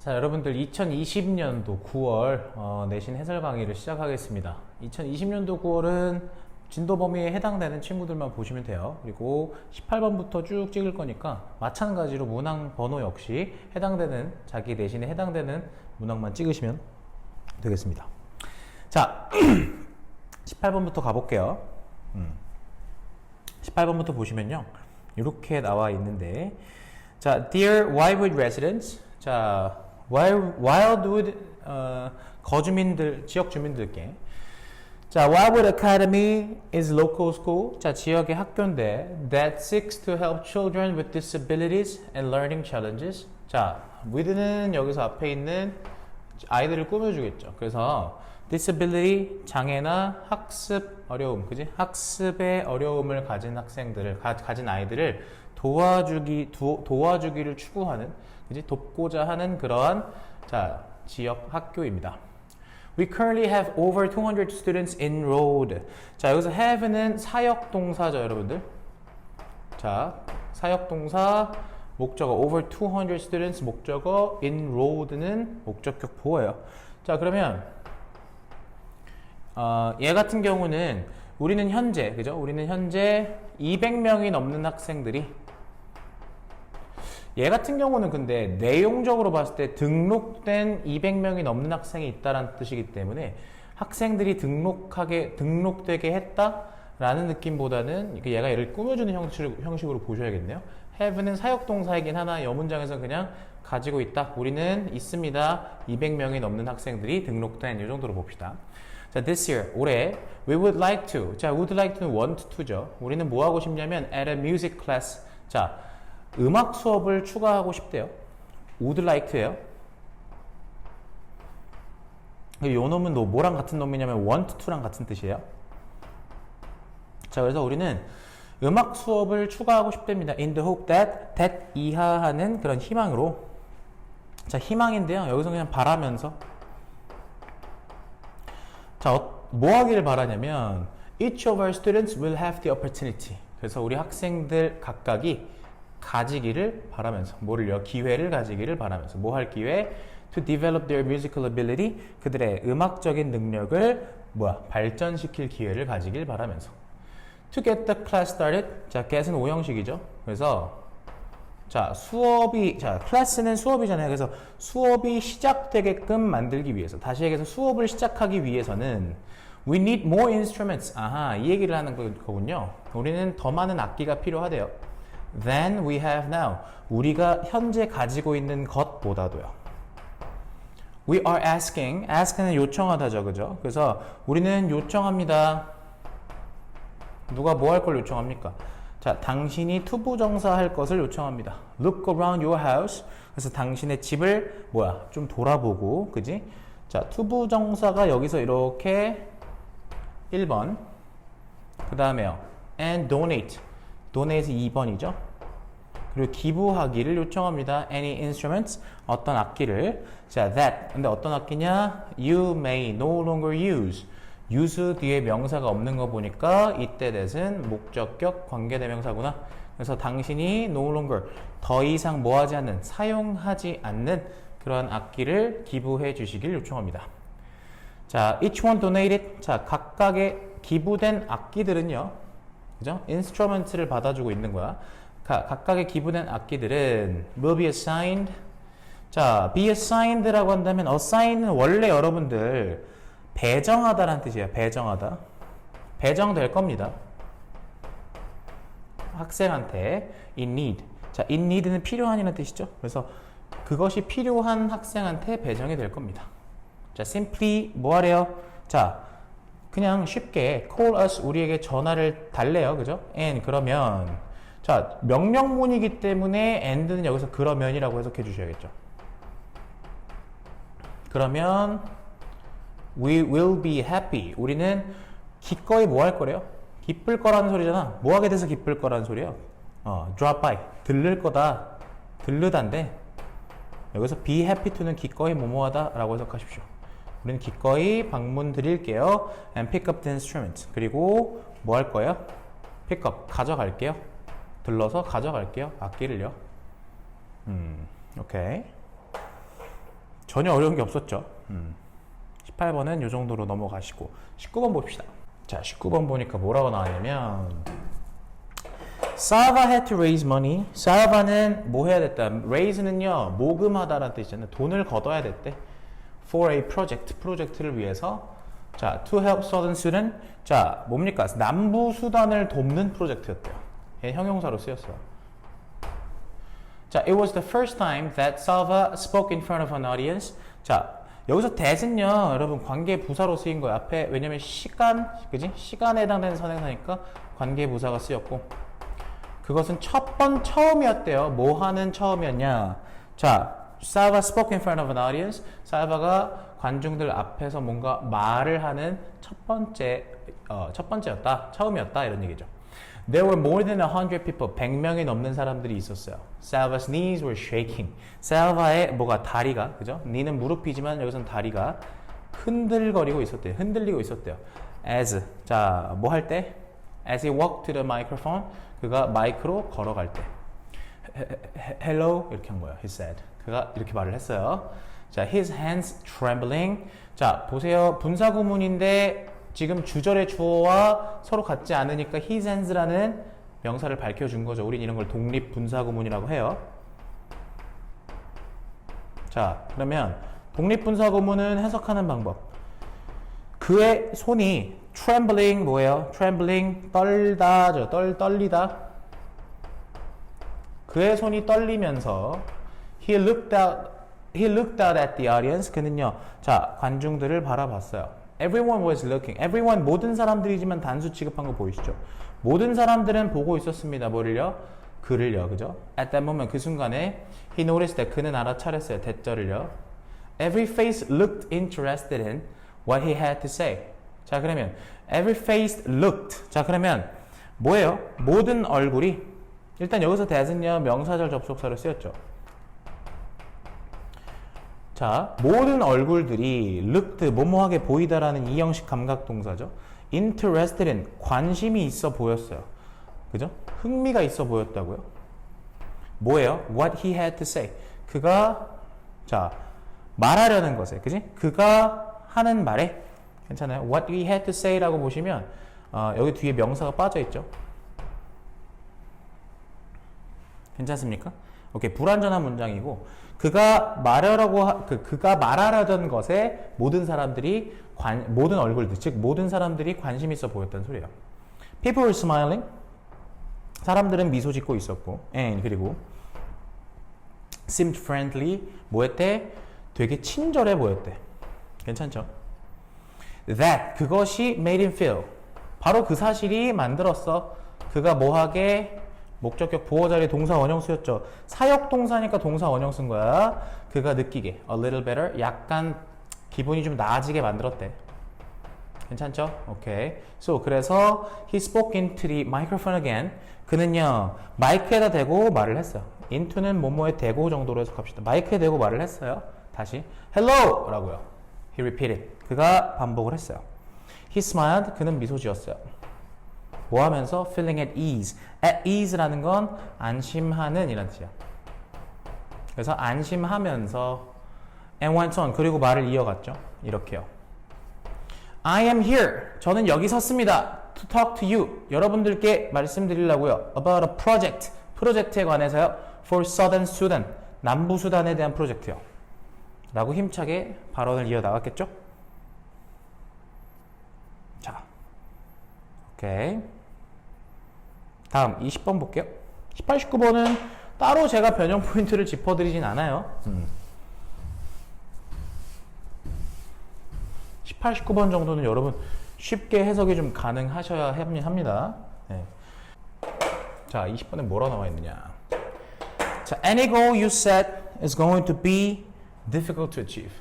자, 여러분들 2020년도 9월 내신 해설 강의를 시작하겠습니다. 2020년도 9월은 진도 범위에 해당되는 친구들만 보시면 돼요. 그리고 18번부터 쭉 찍을 거니까 마찬가지로 문항 번호 역시 해당되는 자기 내신에 해당되는 문항만 찍으시면 되겠습니다. 자, 18번부터 가볼게요. 18번부터 보시면요, 이렇게 나와 있는데, 자, Dear Wildwood residents, 자, Wildwood 거주민들, 지역 주민들께, 자, Wildwood Academy is local school. 자, 지역의 학교인데 that seeks to help children with disabilities and learning challenges. 자, with는 여기서 앞에 있는 아이들을 꾸며주겠죠. 그래서 disability, 장애나 학습 어려움, 그지? 학습의 어려움을 가진 학생들을, 가진 아이들을 도와주기를 추구하는, 그지? 돕고자 하는 그러한, 자, 지역 학교입니다. We currently have over 200 students enrolled. 자, 여기서 have는 사역동사죠, 여러분들. 자, 사역동사, 목적어 over 200 students, 목적어 enrolled는 목적격 보어예요. 자, 그러면 얘 같은 경우는 우리는 현재, 그죠? 우리는 현재 200명이 넘는 학생들이, 얘 같은 경우는 근데 내용적으로 봤을 때 등록된 200명이 넘는 학생이 있다는 뜻이기 때문에 학생들이 등록되게 했다라는 느낌보다는 얘가 얘를 꾸며주는 형식으로 보셔야겠네요. have는 사역동사이긴 하나 여문장에서 그냥 가지고 있다. 우리는 있습니다. 200명이 넘는 학생들이 등록된, 이 정도로 봅시다. 자, this year, 올해 we would like to. 자, would like to는 want to죠. 우리는 뭐 하고 싶냐면 at a music class. 자, 음악 수업을 추가하고 싶대요. would like to예요. 요 놈은 뭐랑 같은 놈이냐면 want to랑 같은 뜻이에요. 자, 그래서 우리는 음악 수업을 추가하고 싶답니다. in the hope that 이하하는 그런 희망으로. 자, 희망인데요. 여기서 그냥 바라면서. 자, 뭐 하기를 바라냐면 each of our students will have the opportunity. 그래서 우리 학생들 각각이 가지기를 바라면서, 뭐를요? 기회를 가지기를 바라면서. 뭐 할 기회? To develop their musical ability. 그들의 음악적인 능력을 발전시킬 기회를 가지길 바라면서. To get the class started. 자, get은 오형식이죠. 그래서 자, 클래스는 수업이잖아요. 그래서 수업이 시작되게끔 만들기 위해서, 다시 얘기해서 수업을 시작하기 위해서는 we need more instruments. 아하, 이 얘기를 하는 거군요. 우리는 더 많은 악기가 필요하대요. than we have now. 우리가 현재 가지고 있는 것보다도요. We are asking. ask는 요청하다죠, 그죠? 그래서 우리는 요청합니다. 누가 뭐 할 걸 요청합니까? 자, 당신이 투부정사 할 것을 요청합니다. Look around your house. 그래서 당신의 집을 좀 돌아보고, 그지? 자, 투부정사가 여기서 이렇게 1번. 그 다음에요. And donate. donate이 2번이죠. 그리고 기부하기를 요청합니다. Any instruments. 어떤 악기를. 자, that. 근데 어떤 악기냐? You may no longer use. use 뒤에 명사가 없는 거 보니까 이때 that은 목적격 관계대명사구나. 그래서 당신이 no longer, 더 이상 뭐하지 않는, 사용하지 않는 그러한 악기를 기부해 주시길 요청합니다. 자, each one donated. 자, 각각의 기부된 악기들은요, 그죠? instrument를 받아주고 있는 거야. 각각의 기부된 악기들은 will be assigned. 자, be assigned라고 한다면 assign은 원래 여러분들 배정하다라는 뜻이에요. 배정하다. 배정될 겁니다. 학생한테 in need. 자, in need는 필요한이라는 뜻이죠. 그래서 그것이 필요한 학생한테 배정이 될 겁니다. 자, simply 뭐 하래요? 자, 그냥 쉽게 call us, 우리에게 전화를 달래요. 그죠? and 그러면, 자, 명령문이기 때문에 and는 여기서 그러면이라고 해석해 주셔야겠죠. 그러면 we will be happy. 우리는 기꺼이 뭐 할 거래요? 기쁠 거라는 소리잖아. 뭐 하게 돼서 기쁠 거라는 소리예요? drop by. 들를 거다. 들르다인데 여기서 be happy to는 기꺼이 뭐뭐하다 라고 해석하십시오. 우리는 기꺼이 방문 드릴게요. and pick up the instrument. 그리고 뭐 할 거예요? pick up. 가져갈게요. 들러서 가져갈게요. 악기를요. 오케이. 전혀 어려운 게 없었죠. 18번은 이 정도로 넘어가시고 19번 봅시다. 자, 19번 보니까 뭐라고 나왔냐면 Salva had to raise money. Salva는 뭐 해야 됐다? raise는요, 모금하다라는 뜻이잖아요. 돈을 걷어야 됐대. For a project, 프로젝트를 위해서. 자, to help southern Sudan. 자, 뭡니까? 남부 수단을 돕는 프로젝트였대요. 형용사로 쓰였어요. 자, it was the first time that Salva spoke in front of an audience. 자, 여기서 that은요, 여러분 관계 부사로 쓰인 거예요. 앞에 왜냐면 시간, 그지? 시간에 해당되는 선행사니까 관계 부사가 쓰였고. 그것은 처음이었대요. 뭐 하는 처음이었냐? 자, Salva spoke in front of an audience. 살바가 관중들 앞에서 뭔가 말을 하는 첫 번째였다. 처음이었다. 이런 얘기죠. There were more than 100 people. 100명이 넘는 사람들이 있었어요. Salva's knees were shaking. 살바의 뭐가 다리가, 그죠? knee는 무릎이지만 여기서는 다리가 흔들리고 있었대요. As. 자, 뭐 할 때? As he walked to the microphone. 그가 마이크로 걸어갈 때. Hello. 이렇게 한 거예요. He said. 그가 이렇게 말을 했어요. 자, his hands trembling. 자, 보세요. 분사구문인데 지금 주절의 주어와 서로 같지 않으니까 his hands라는 명사를 밝혀준 거죠. 우린 이런 걸 독립 분사구문이라고 해요. 자, 그러면 독립 분사구문은 해석하는 방법. 그의 손이 trembling 뭐예요? trembling 떨다죠. 떨리다. 그의 손이 떨리면서 he looked out at the audience. 그는요, 자, 관중들을 바라봤어요. Everyone was looking. Everyone 모든 사람들이지만 단수 취급한 거 보이시죠? 모든 사람들은 보고 있었습니다. 뭐를요? 그를요, 그죠? At that moment 그 순간에 he noticed that 그는 알아차렸어요. 대절을요. Every face looked interested in what he had to say. 자, 그러면 every face looked. 자, 그러면 뭐예요? 모든 얼굴이. 일단 여기서 that은요, 명사절 접속사로 쓰였죠. 자, 모든 얼굴들이 looked, 뭐뭐하게 보이다라는 이형식 감각 동사죠. interested in, 관심이 있어 보였어요. 그죠? 흥미가 있어 보였다고요. 뭐예요? what he had to say. 그가, 자, 말하려는 것에, 그지? 그가 하는 말에, 괜찮아요? what he had to say라고 보시면, 여기 뒤에 명사가 빠져 있죠. 괜찮습니까? 오케이, 불완전한 문장이고, 그가 말하려던 것에 모든 사람들이 모든 얼굴들, 즉 모든 사람들이 관심 있어 보였다는 소리예요. People were smiling. 사람들은 미소 짓고 있었고, and 그리고 seemed friendly. 뭐였대? 되게 친절해 보였대. 괜찮죠? That 그것이 made him feel. 바로 그 사실이 만들었어. 그가 뭐하게 목적격 보호 자리 동사 원형 쓰였죠. 사역 동사니까 동사 원형 쓴 거야. 그가 느끼게 a little better. 약간 기분이 좀 나아지게 만들었대. 괜찮죠? 오케이. So 그래서 he spoke into the microphone again. 그는요 마이크에다 대고 말을 했어요. into는 뭐뭐에 대고 정도로 해석합시다. 마이크에 대고 말을 했어요. 다시 hello 라고요. He repeated. 그가 반복을 했어요. He smiled. 그는 미소 지었어요. 뭐 하면서? feeling at ease. at ease라는 건 안심하는 이란 뜻이야. 그래서 안심하면서 and went on. 그리고 말을 이어갔죠. 이렇게요. I am here. 저는 여기 섰습니다. to talk to you. 여러분들께 말씀드리려고요. about a project. 프로젝트에 관해서요. for southern Sudan. 남부 수단에 대한 프로젝트요. 라고 힘차게 발언을 이어나갔겠죠? 자, 오케이. 다음 20번 볼게요. 18, 19번은 따로 제가 변형 포인트를 짚어드리진 않아요. 18, 19번 정도는 여러분 쉽게 해석이 좀 가능하셔야 합니다. 네. 자, 20번에 뭐라 나와 있느냐. 자, any goal you set is going to be difficult to achieve.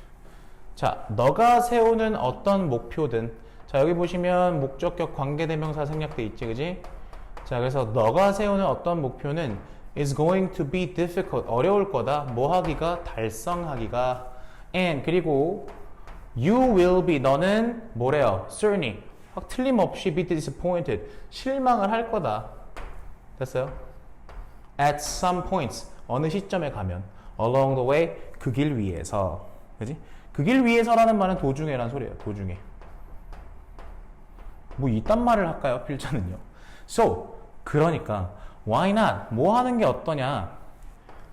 자, 너가 세우는 어떤 목표든, 자, 여기 보시면 목적격 관계대명사 생략돼 있지, 그지? 자, 그래서 너가 세우는 어떤 목표는 is going to be difficult, 어려울 거다. 뭐 하기가? 달성하기가. and 그리고 you will be, 너는 뭐래요? certainly, 확 틀림없이 be disappointed, 실망을 할 거다. 됐어요? at some points, 어느 시점에 가면 along the way, 그 길 위에서. 그지? 그 길 위해서라는 말은 도중에란 소리예요. 도중에. 뭐 이딴 말을 할까요? 필자는요. So, 그러니까 why not? 뭐 하는 게 어떠냐?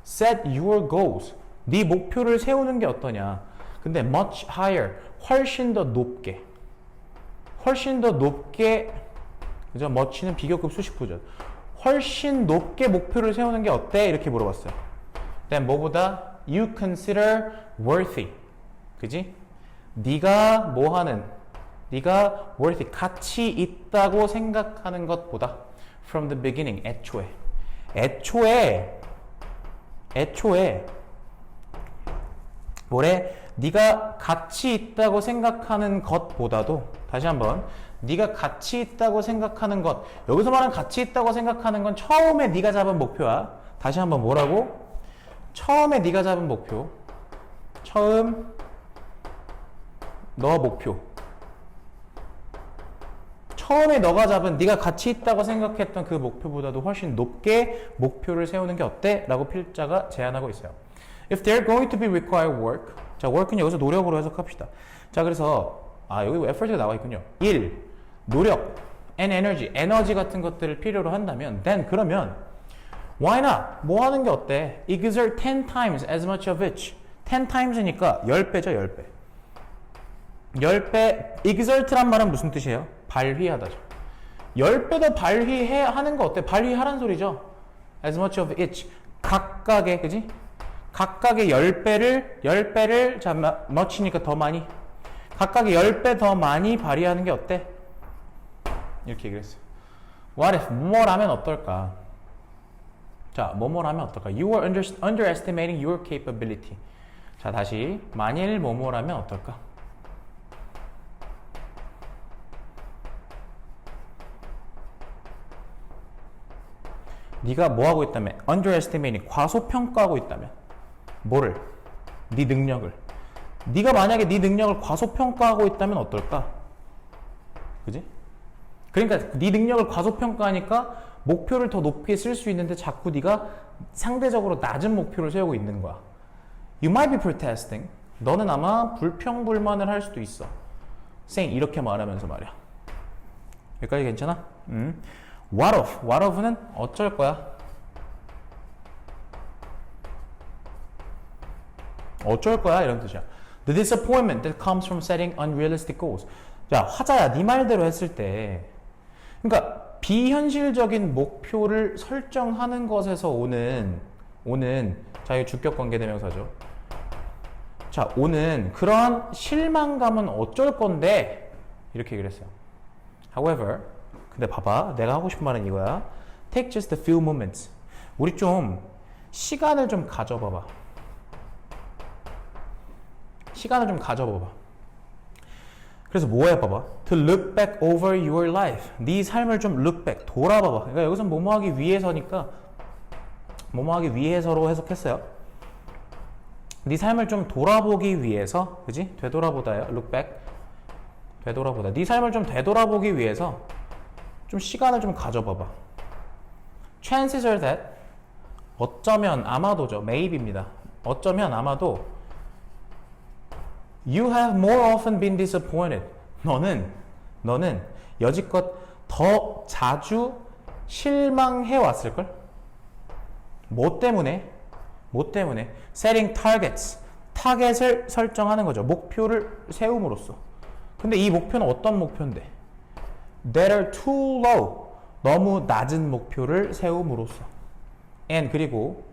Set your goals. 네 목표를 세우는 게 어떠냐? 근데 much higher. 훨씬 더 높게. 훨씬 더 높게. 그죠? much는 비교급 수식부죠. 훨씬 높게 목표를 세우는 게 어때? 이렇게 물어봤어요. then 뭐보다 you consider worthy. 그지? 네가 뭐 하는, 네가 worthy, 가치 있다고 생각하는 것보다 from the beginning, 애초에 뭐래? 네가 가치 있다고 생각하는 것보다도, 다시 한번, 네가 가치 있다고 생각하는 것, 여기서 말하는 가치 있다고 생각하는 건 처음에 네가 잡은 목표야. 다시 한번 뭐라고? 처음에 네가 잡은 목표, 처음 너 목표, 처음에 너가 잡은 네가 가치 있다고 생각했던 그 목표보다도 훨씬 높게 목표를 세우는 게 어때? 라고 필자가 제안하고 있어요. If they're going to be required work, 자, work는 여기서 노력으로 해석합시다. 자, 그래서 여기 effort가 나와 있군요. 일, 노력, and energy, 에너지 같은 것들을 필요로 한다면, then 그러면 why not? 뭐 하는 게 어때? Exert 10 times as much of it. 10 times니까 10배죠, 10배. 10배, exert란 말은 무슨 뜻이에요? 발휘하다죠. 10배 더 발휘하는 거 어때? 발휘하란 소리죠. as much of each. 각각의, 그지? 각각의 10배를, 자, much니까 더 많이. 각각의 10배 더 많이 발휘하는 게 어때? 이렇게 얘기를 했어요. What if? 뭐라면 어떨까? 자, 뭐뭐라면 어떨까? You are underestimating your capability. 자, 다시. 만일 뭐뭐라면 어떨까? 네가 뭐 하고 있다면? underestimating, 과소평가하고 있다면. 뭐를? 네 능력을. 네가 만약에 네 능력을 과소평가하고 있다면 어떨까? 그지? 그러니까 네 능력을 과소평가하니까 목표를 더 높게 쓸 수 있는데 자꾸 네가 상대적으로 낮은 목표를 세우고 있는 거야. You might be protesting. 너는 아마 불평불만을 할 수도 있어. saying 이렇게 말하면서 말이야. 여기까지 괜찮아? What of? What of는 어쩔 거야? 어쩔 거야? 이런 뜻이야. The disappointment that comes from setting unrealistic goals. 자, 화자야, 네 말대로 했을 때, 그러니까 비현실적인 목표를 설정하는 것에서 오는 자, 이거 주격 관계대명사죠. 자, 오는 그러한 실망감은 어쩔 건데 이렇게 얘기를 했어요. However, 근데 봐봐, 내가 하고 싶은 말은 이거야. Take just a few moments. 우리 좀 시간을 좀 가져봐봐. 시간을 좀 가져봐봐. 그래서 뭐 해봐봐? To look back over your life. 네 삶을 좀 look back, 돌아봐봐. 그러니까 여기서 뭐뭐하기 위해서니까 뭐뭐하기 위해서로 해석했어요. 네 삶을 좀 돌아보기 위해서, 그지? 되돌아보다요. look back. 되돌아보다. 네 삶을 좀 되돌아보기 위해서 좀 시간을 좀 가져봐봐. Chances are that, 어쩌면 아마도죠. maybe입니다. 어쩌면 아마도 You have more often been disappointed. 너는 여지껏 더 자주 실망해 왔을걸? 뭐 때문에? Setting targets. 타겟을 설정하는 거죠. 목표를 세움으로써. 근데 이 목표는 어떤 목표인데? That are too low. 너무 낮은 목표를 세움으로써. And 그리고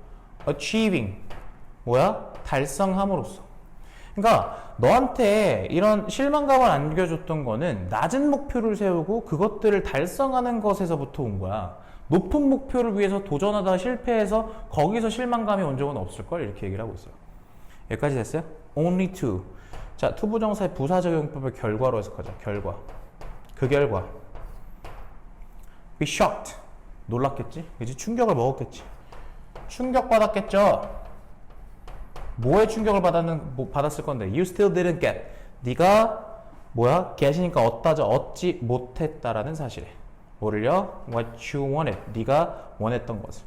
achieving. 뭐야? 달성함으로써. 그러니까 너한테 이런 실망감을 안겨줬던 거는 낮은 목표를 세우고 그것들을 달성하는 것에서부터 온 거야. 높은 목표를 위해서 도전하다가 실패해서 거기서 실망감이 온 적은 없을걸? 이렇게 얘기를 하고 있어요. 여기까지 됐어요? Only to. 자, 투부정사의 부사적용법을 결과로 해석하자. 결과. 그 결과. Be shocked. 놀랐겠지? 그치? 충격을 먹었겠지? 충격받았겠죠? 뭐에 충격을 받았을 건데? You still didn't get. 네가 뭐야? get이니까 얻지 못했다라는 사실에. 뭐를요? What you wanted. 네가 원했던 것을.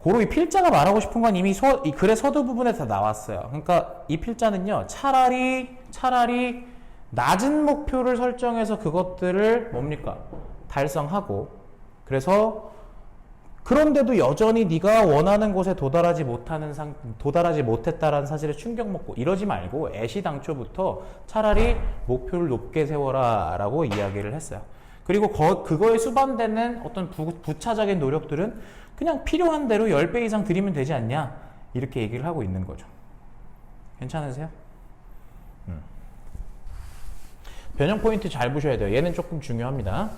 고로 이 필자가 말하고 싶은 건 이미 이 글의 서두 부분에 다 나왔어요. 그러니까 이 필자는요, 차라리 낮은 목표를 설정해서 그것들을 뭡니까? 달성하고, 그래서 그런데도 여전히 네가 원하는 곳에 도달하지 못했다라는 사실에 충격 먹고 이러지 말고 애시당초부터 차라리 목표를 높게 세워라 라고 이야기를 했어요. 그리고 그거에 수반되는 어떤 부차적인 노력들은 그냥 필요한 대로 10배 이상 들이면 되지 않냐, 이렇게 얘기를 하고 있는 거죠. 괜찮으세요? 변형 포인트 잘 보셔야 돼요. 얘는 조금 중요합니다.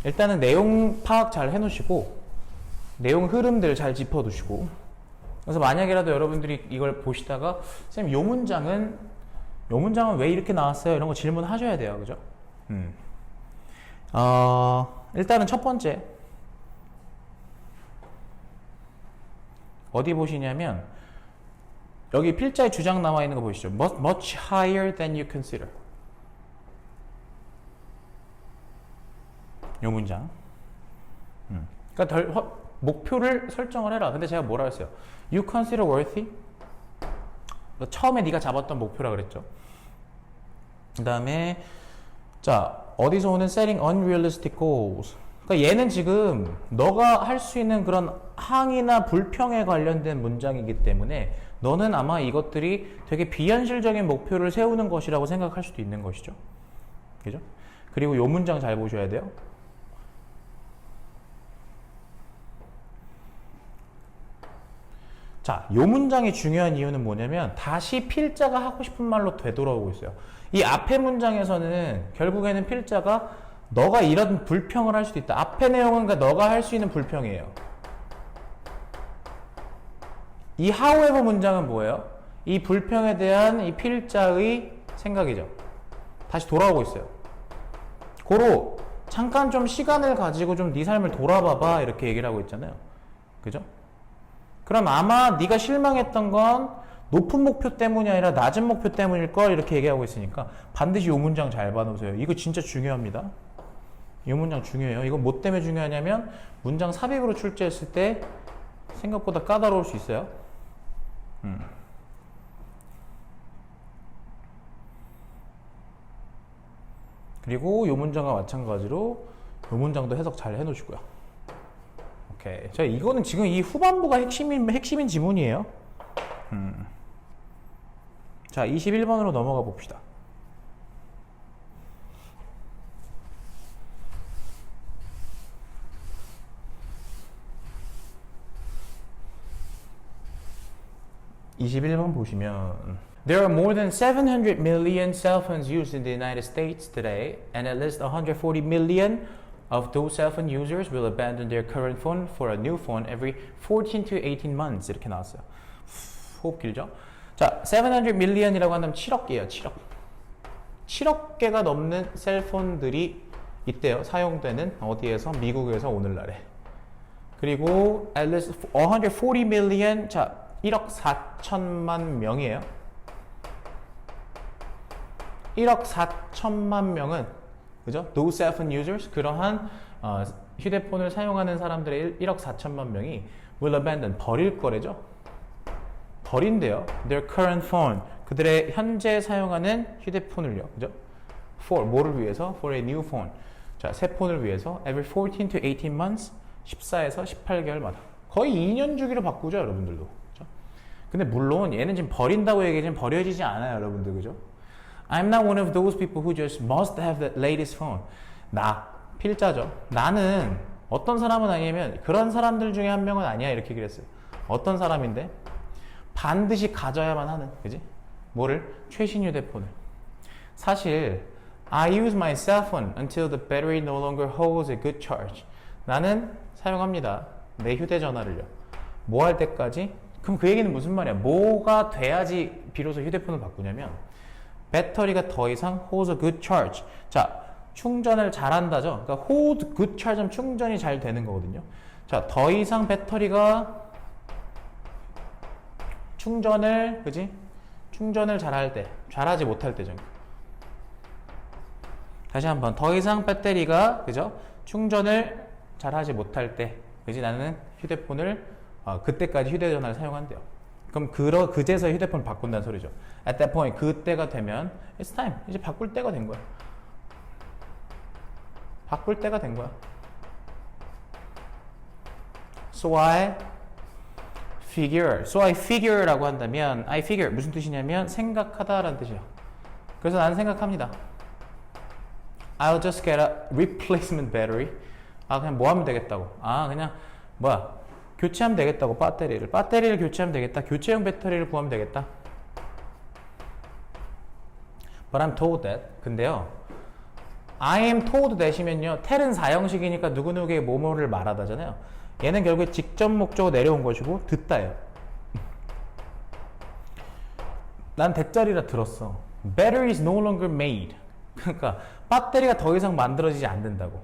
일단은 내용 파악 잘 해놓으시고 내용 흐름들 잘 짚어두시고, 그래서 만약이라도 여러분들이 이걸 보시다가 쌤 요 문장은 왜 이렇게 나왔어요? 이런 거 질문하셔야 돼요. 그죠? 일단은 첫 번째 어디 보시냐면 여기 필자의 주장 나와 있는 거 보이시죠? Much higher than you consider. 요 문장. 그러니까 목표를 설정을 해라. 근데 제가 뭐라 했어요? You consider worthy? 처음에 네가 잡았던 목표라 그랬죠. 그 다음에 자, 어디서 오는 setting unrealistic goals. 그러니까 얘는 지금 너가 할 수 있는 그런 항의나 불평에 관련된 문장이기 때문에 너는 아마 이것들이 되게 비현실적인 목표를 세우는 것이라고 생각할 수도 있는 것이죠. 그죠? 그리고 요 문장 잘 보셔야 돼요. 자, 요 문장이 중요한 이유는 뭐냐면 다시 필자가 하고 싶은 말로 되돌아오고 있어요. 이 앞에 문장에서는 결국에는 필자가 너가 이런 불평을 할 수도 있다. 앞의 내용은 그러니까 너가 할 수 있는 불평이에요. 이 however 문장은 뭐예요? 이 불평에 대한 이 필자의 생각이죠. 다시 돌아오고 있어요. 고로 잠깐 좀 시간을 가지고 좀 네 삶을 돌아봐봐, 이렇게 얘기를 하고 있잖아요. 그죠? 그럼 아마 네가 실망했던 건 높은 목표 때문이 아니라 낮은 목표 때문일 걸, 이렇게 얘기하고 있으니까 반드시 이 문장 잘 봐놓으세요. 이거 진짜 중요합니다. 이 문장 중요해요. 이거 뭐 때문에 중요하냐면 문장 삽입으로 출제했을 때 생각보다 까다로울 수 있어요. 그리고 이 문장과 마찬가지로 이 문장도 해석 잘 해놓으시고요. 오케이. 자, 이거는 지금 이 후반부가 핵심인 지문이에요. 자, 21번으로 넘어가 봅시다. (21번) 보시면 There are more than 700 million cell phones used in the United States today, and at least 140 million of those cell phone users will abandon their current phone for a new phone every 14 to 18 months. 이렇게 나왔어요. 호흡 길죠? 자, 700 million이라고 한다면 7억 개예요. 7억 개가 넘는 셀폰들이 있대요. 사용되는 어디에서? 미국에서 오늘날에. 그리고 at least 140 million, 자, 1억 4천만 명이에요. 1억 4천만 명은, 그죠? Those cell phone users, 그러한 휴대폰을 사용하는 사람들의 1억 4천만 명이 will abandon, 버릴 거래죠. 버린대요. Their current phone, 그들의 현재 사용하는 휴대폰을요. 그죠? For, 뭐를 위해서? For a new phone. 자, 새 폰을 위해서 every 14 to 18 months, 14에서 18개월마다. 거의 2년 주기로 바꾸죠, 여러분들도. 그죠? 근데 물론 얘는 지금 버린다고 얘기하지만 버려지지 않아요, 여러분들. 그죠? I'm not one of those people who just must have the latest phone. 필자죠. 나는 어떤 사람은 아니면 그런 사람들 중에 한 명은 아니야, 이렇게 얘기를 했어요. 어떤 사람인데? 반드시 가져야만 하는, 그지? 뭐를? 최신 휴대폰을. 사실 I use my cell phone until the battery no longer holds a good charge. 나는 사용합니다. 내 휴대전화를요. 뭐 할 때까지? 그럼 그 얘기는 무슨 말이야? 뭐가 돼야지 비로소 휴대폰을 바꾸냐면 배터리가 더 이상 holds a good charge. 자, 충전을 잘한다죠. 그러니까 hold good charge면 충전이 잘 되는 거거든요. 자, 더 이상 배터리가 충전을, 그지? 충전을 잘할 때, 잘하지 못할 때죠. 다시 한번, 더 이상 배터리가, 그죠? 충전을 잘하지 못할 때, 그지? 나는 휴대폰을 그때까지 휴대전화를 사용한대요. 그럼 그제서 휴대폰을 바꾼다는 소리죠. At that point, 그때가 되면 it's time. 이제 바꿀 때가 된 거야. 바꿀 때가 된 거야. So I figure라고 한다면 I figure 무슨 뜻이냐면 생각하다라는 뜻이에요. 그래서 나는 생각합니다. I'll just get a replacement battery. 그냥 뭐 하면 되겠다고. 그냥 교체하면 되겠다고. 배터리를 교체하면 되겠다. 교체용 배터리를 구하면 되겠다. But I'm told that. 근데요, I am told that이면요, tell은 4형식이니까 누구누구에게 뭐뭐를 말하다잖아요. 얘는 결국에 직접 목적으로 내려온 것이고 듣다예요. 난 대짜리라 들었어. Battery is no longer made. 그러니까 배터리가 더 이상 만들어지지 않는다고.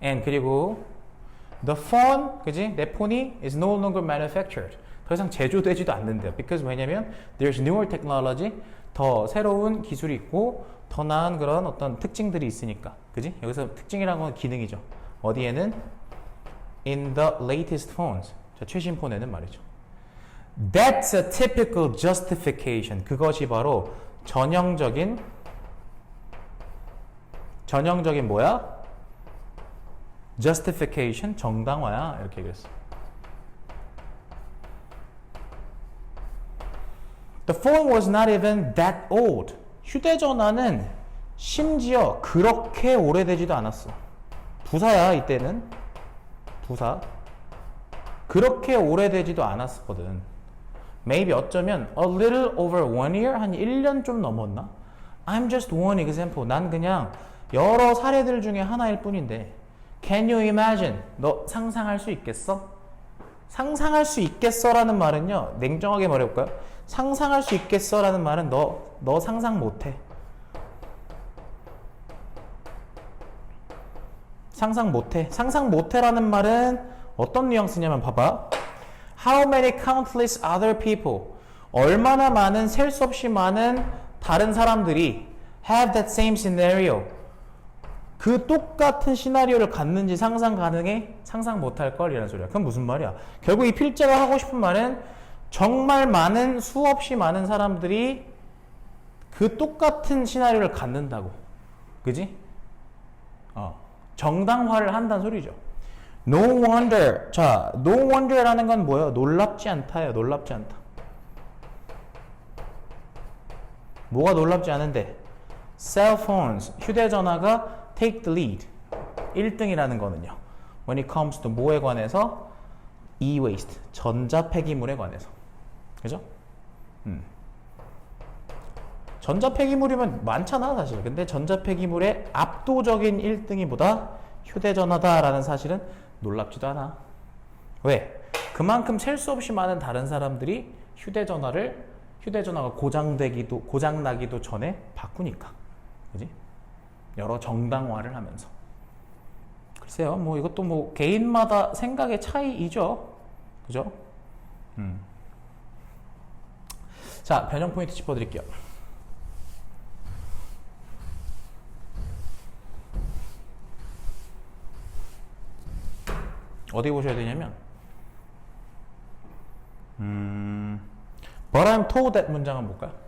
And 그리고 the phone, 그지? 내 폰이 is no longer manufactured. 더 이상 제조되지도 않는데요. Because 왜냐면 there's newer technology, 더 새로운 기술이 있고 더 나은 그런 어떤 특징들이 있으니까. 그지? 여기서 특징이라는 건 기능이죠. 어디에는? In the latest phones. 자, 최신 폰에는 말이죠. That's a typical justification. 그것이 바로 전형적인 뭐야? justification, 정당화야. 이렇게 얘기했어. The phone was not even that old. 휴대전화는 심지어 그렇게 오래되지도 않았어. 부사야, 이때는. 부사. 그렇게 오래되지도 않았거든. Maybe 어쩌면 a little over 1 year? 한 1년 좀 넘었나? I'm just one example. 난 그냥 여러 사례들 중에 하나일 뿐인데 Can you imagine? 너 상상할 수 있겠어? 상상할 수 있겠어라는 말은요, 냉정하게 말해볼까요? 상상할 수 있겠어라는 말은 너 상상 못해. 상상 못해. 상상 못해라는 말은 어떤 뉘앙스냐면 봐봐. How many countless other people? 얼마나 많은 셀 수 없이 많은 다른 사람들이 have that same scenario. 그 똑같은 시나리오를 갖는지 상상 가능해? 상상 못할 걸 이라는 소리야. 그건 무슨 말이야? 결국 이 필자가 하고 싶은 말은 정말 많은 수없이 많은 사람들이 그 똑같은 시나리오를 갖는다고. 그지? 정당화를 한다는 소리죠. No wonder. 자, no wonder라는 건 뭐예요? 놀랍지 않다예요. 놀랍지 않다. 뭐가 놀랍지 않은데? Cell phones, 휴대전화가 take the lead. 1등이라는 거는요. When it comes to 뭐에 관해서? E-waste, 전자폐기물에 관해서. 그죠? 전자폐기물이면 많잖아, 사실. 근데 전자폐기물의 압도적인 1등이 뭐다? 휴대전화다라는 사실은 놀랍지도 않아. 왜? 그만큼 셀 수 없이 많은 다른 사람들이 휴대전화가 고장나기도 전에 바꾸니까. 그지? 여러 정당화를 하면서. 글쎄요, 뭐 이것도 뭐 개인마다 생각의 차이이죠. 그죠? 자, 변형 포인트 짚어드릴게요. 어디 보셔야 되냐면 But I'm told that 문장 한번 볼까요?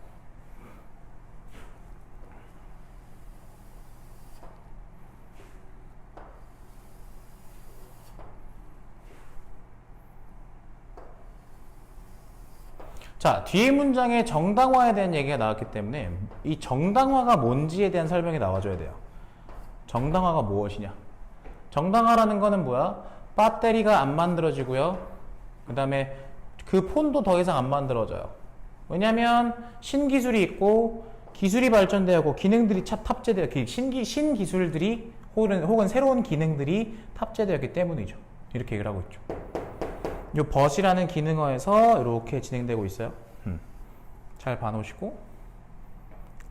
자, 뒤에 문장에 정당화에 대한 얘기가 나왔기 때문에 이 정당화가 뭔지에 대한 설명이 나와줘야 돼요. 정당화가 무엇이냐? 정당화라는 거는 뭐야? 배터리가 안 만들어지고요. 그 다음에 그 폰도 더 이상 안 만들어져요. 왜냐면 신기술이 있고 기술이 발전되고 기능들이 탑재되어 신기술들이 혹은 새로운 기능들이 탑재되었기 때문이죠. 이렇게 얘기를 하고 있죠. 이 but이라는 기능어에서 이렇게 진행되고 있어요. 잘 봐놓으시고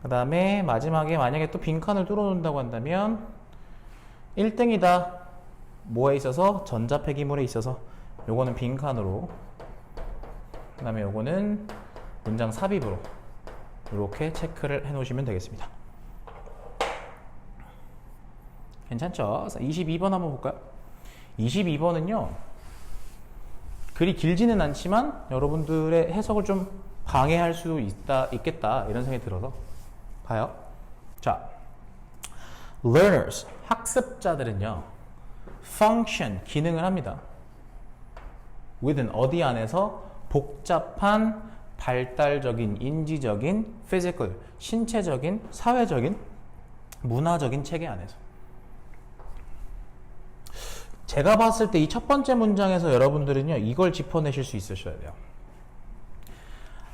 그 다음에 마지막에 만약에 또 빈칸을 뚫어놓는다고 한다면 1등이다. 뭐에 있어서? 전자폐기물에 있어서. 요거는 빈칸으로, 그 다음에 요거는 문장 삽입으로 이렇게 체크를 해 놓으시면 되겠습니다. 괜찮죠? 22번 한번 볼까요? 22번은요 글이 길지는 않지만 여러분들의 해석을 좀 방해할 수도 있겠다 이런 생각이 들어서 봐요. 자, learners 학습자들은요 function 기능을 합니다. within 어디 안에서 복잡한 발달적인 인지적인 physical 신체적인 사회적인 문화적인 체계 안에서. 제가 봤을 때 이 첫 번째 문장에서 여러분들은요 이걸 짚어내실 수 있으셔야 돼요.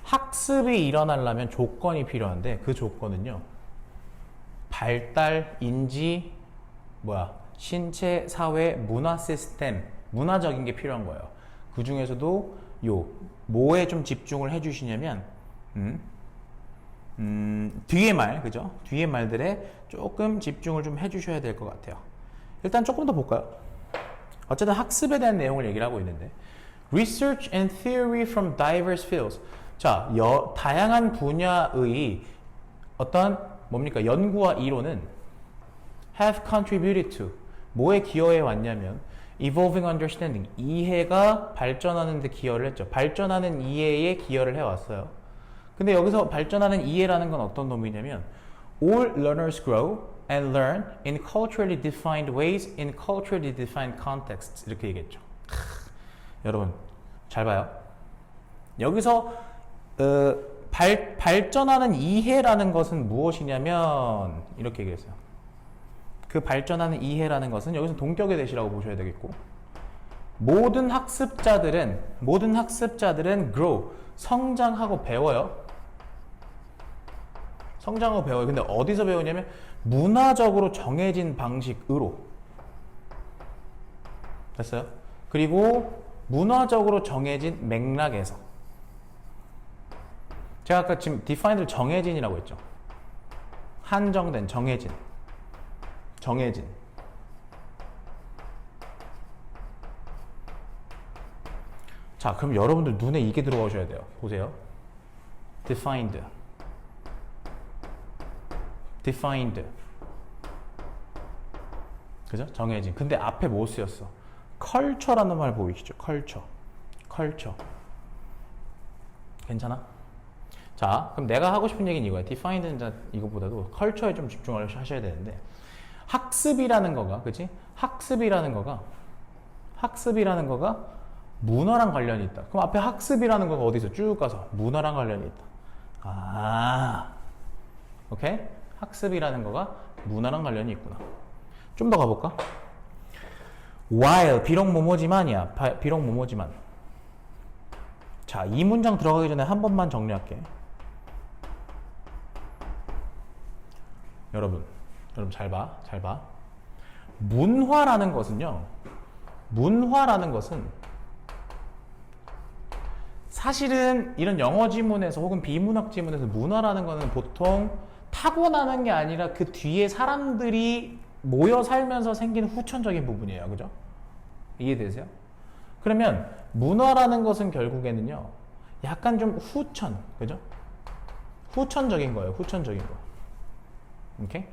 학습이 일어나려면 조건이 필요한데 그 조건은요 발달, 인지, 신체, 사회, 문화 시스템, 문화적인 게 필요한 거예요. 그 중에서도 뭐에 좀 집중을 해주시냐면 뒤에 말, 그죠? 뒤에 말들에 조금 집중을 좀 해주셔야 될 것 같아요. 일단 조금 더 볼까요? 어쨌든 학습에 대한 내용을 얘기를 하고 있는데 Research and theory from diverse fields. 자, 다양한 분야의 어떤 연구와 이론은 have contributed to 뭐에 기여해 왔냐면 evolving understanding 이해가 발전하는 데 기여를 했죠. 발전하는 이해에 기여를 해왔어요. 근데 여기서 발전하는 이해라는 건 어떤 놈이냐면 all learners grow and learn in culturally defined ways in culturally defined contexts 이렇게 얘기했죠. 여러분 잘 봐요. 여기서 발전하는 이해라는 것은 무엇이냐면 이렇게 얘기했어요. 그 발전하는 이해라는 것은 여기서 동격의 대시라고 보셔야 되겠고 모든 학습자들은 grow 성장하고 배워요. 성장하고 배워요. 근데 어디서 배우냐면 문화적으로 정해진 방식으로 됐어요? 그리고 문화적으로 정해진 맥락에서 제가 아까 지금 defined를 정해진이라고 했죠. 한정된 정해진 자, 그럼 여러분들 눈에 이게 들어오셔야 돼요. 보세요. defined 그죠? 정해진. 근데 앞에 뭐 쓰였어? culture라는 말 보이시죠? culture 괜찮아? 자, 그럼 내가 하고 싶은 얘기는 이거야. defined는 이거보다도 culture에 좀 집중을 하셔야 되는데 학습이라는 거가 그치? 학습이라는 거가 문화랑 관련이 있다. 그럼 앞에 학습이라는 거가 어디서 쭉 가서 문화랑 관련이 있다. 오케이? 학습이라는 거가 문화랑 관련이 있구나. 좀 더 가볼까? while 비록 뭐뭐지만이야. 비록 뭐뭐지만. 자, 이 문장 들어가기 전에 한 번만 정리할게. 여러분 잘 봐. 문화라는 것은 사실은 이런 영어 지문에서 혹은 비문학 지문에서 문화라는 거는 보통 타고나는 게 아니라 그 뒤에 사람들이 모여 살면서 생긴 후천적인 부분이에요. 그죠? 이해되세요? 그러면 문화라는 것은 결국에는요 약간 좀 그죠? 후천적인 거예요. 오케이?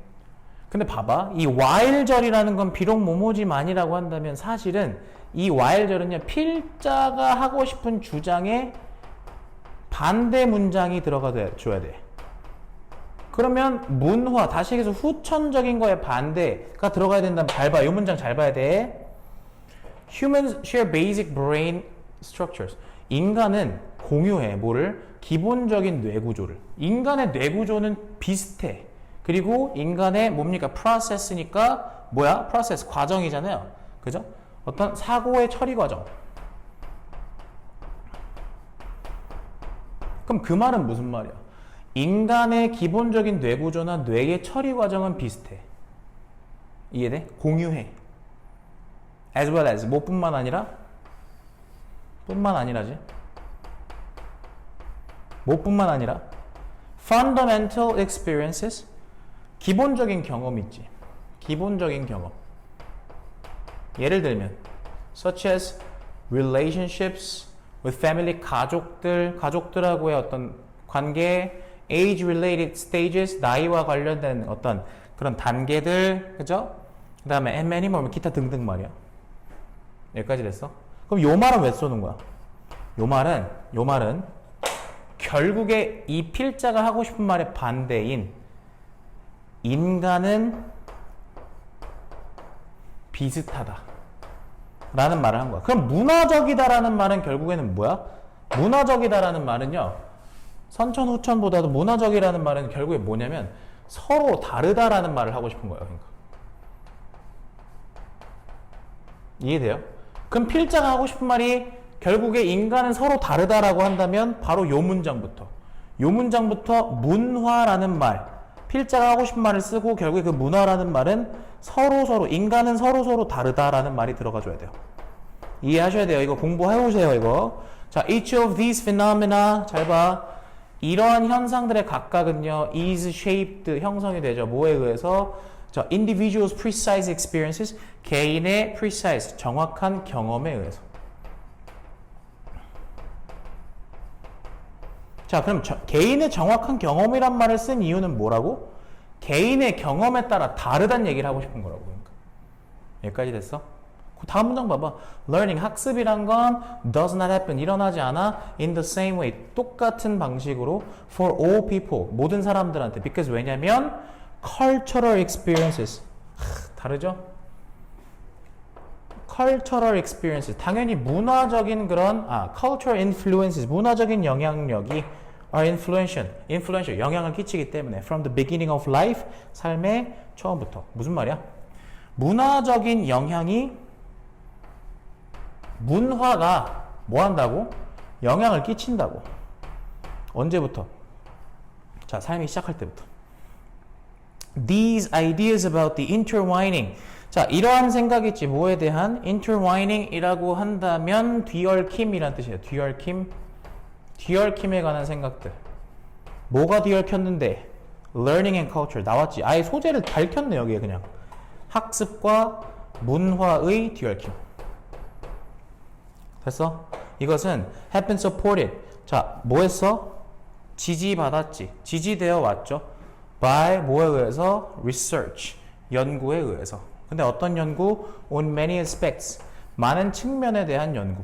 근데 봐봐. 이 while절이라는 건 비록 뭐뭐지만이라고 한다면 사실은 이 while절은요 필자가 하고 싶은 주장에 반대 문장이 들어가 줘야 돼. 그러면 문화, 다시 얘기해서 후천적인 거에 반대가 들어가야 된다면 잘 봐. 이 문장 잘 봐야 돼. Humans share basic brain structures. 인간은 공유해. 뭐를? 기본적인 뇌구조를. 인간의 뇌구조는 비슷해. 그리고 인간의 process니까 process 과정이잖아요. 그죠? 어떤 사고의 처리 과정. 그럼 그 말은 무슨 말이야? 인간의 기본적인 뇌구조나 뇌의 처리 과정은 비슷해. 이해돼? 공유해. As well as 뿐만 아니라 fundamental experiences 기본적인 경험 있지. 기본적인 경험. 예를 들면 such as relationships with family 가족들하고의 어떤 관계, age related stages 나이와 관련된 어떤 그런 단계들, 그죠? 그다음에 and many more 기타 등등 말이야. 여기까지 됐어? 그럼 요 말은 왜 써는 거야? 요 말은 결국에 이 필자가 하고 싶은 말의 반대인 인간은 비슷하다 라는 말을 한 거야. 그럼 문화적이다라는 말은 결국에는 뭐야? 문화적이다라는 말은요, 선천 후천보다도 문화적이라는 말은 결국에 뭐냐면 서로 다르다라는 말을 하고 싶은 거예요. 그러니까. 이해돼요? 그럼 필자가 하고 싶은 말이 결국에 인간은 서로 다르다라고 한다면 바로 요 문장부터 문화라는 말, 필자가 하고 싶은 말을 쓰고 결국에 그 문화라는 말은 인간은 서로 다르다라는 말이 들어가줘야 돼요. 이해하셔야 돼요. 이거 공부해오세요. 이거. 자, each of these phenomena, 잘 봐. 이러한 현상들의 각각은요, is shaped, 형성이 되죠. 뭐에 의해서? 자, individuals' precise experiences, 개인의 precise, 정확한 경험에 의해서. 자, 그럼 개인의 정확한 경험이란 말을 쓴 이유는 뭐라고? 개인의 경험에 따라 다르다는 얘기를 하고 싶은 거라고. 그러니까. 여기까지 됐어? 그 다음 문장 봐봐. Learning, 학습이란 건 does not happen, 일어나지 않아 in the same way, 똑같은 방식으로 for all people, 모든 사람들한테. because 왜냐면 cultural experiences, 다르죠? cultural experiences, 당연히 문화적인 그런 cultural influences, 문화적인 영향력이 are influential, 영향을 끼치기 때문에 from the beginning of life, 삶의 처음부터. 무슨 말이야? 문화적인 영향이 문화가 뭐 한다고? 영향을 끼친다고. 언제부터? 자, 삶이 시작할 때부터. These ideas about the intertwining. 자, 이러한 생각이 있지. 뭐에 대한? intertwining이라고 한다면 뒤얽힘이란 뜻이에요. 뒤얽힘에 관한 생각들. 뭐가 뒤얽혔는데? learning and culture 나왔지. 아예 소재를 밝혔네 여기에 그냥. 학습과 문화의 뒤얽힘. 됐어? 이것은 have been supported. 자, 뭐 했어? 지지받았지. 지지되어 왔죠. by 뭐에 의해서? research. 연구에 의해서. 근데 어떤 연구? on many aspects. 많은 측면에 대한 연구.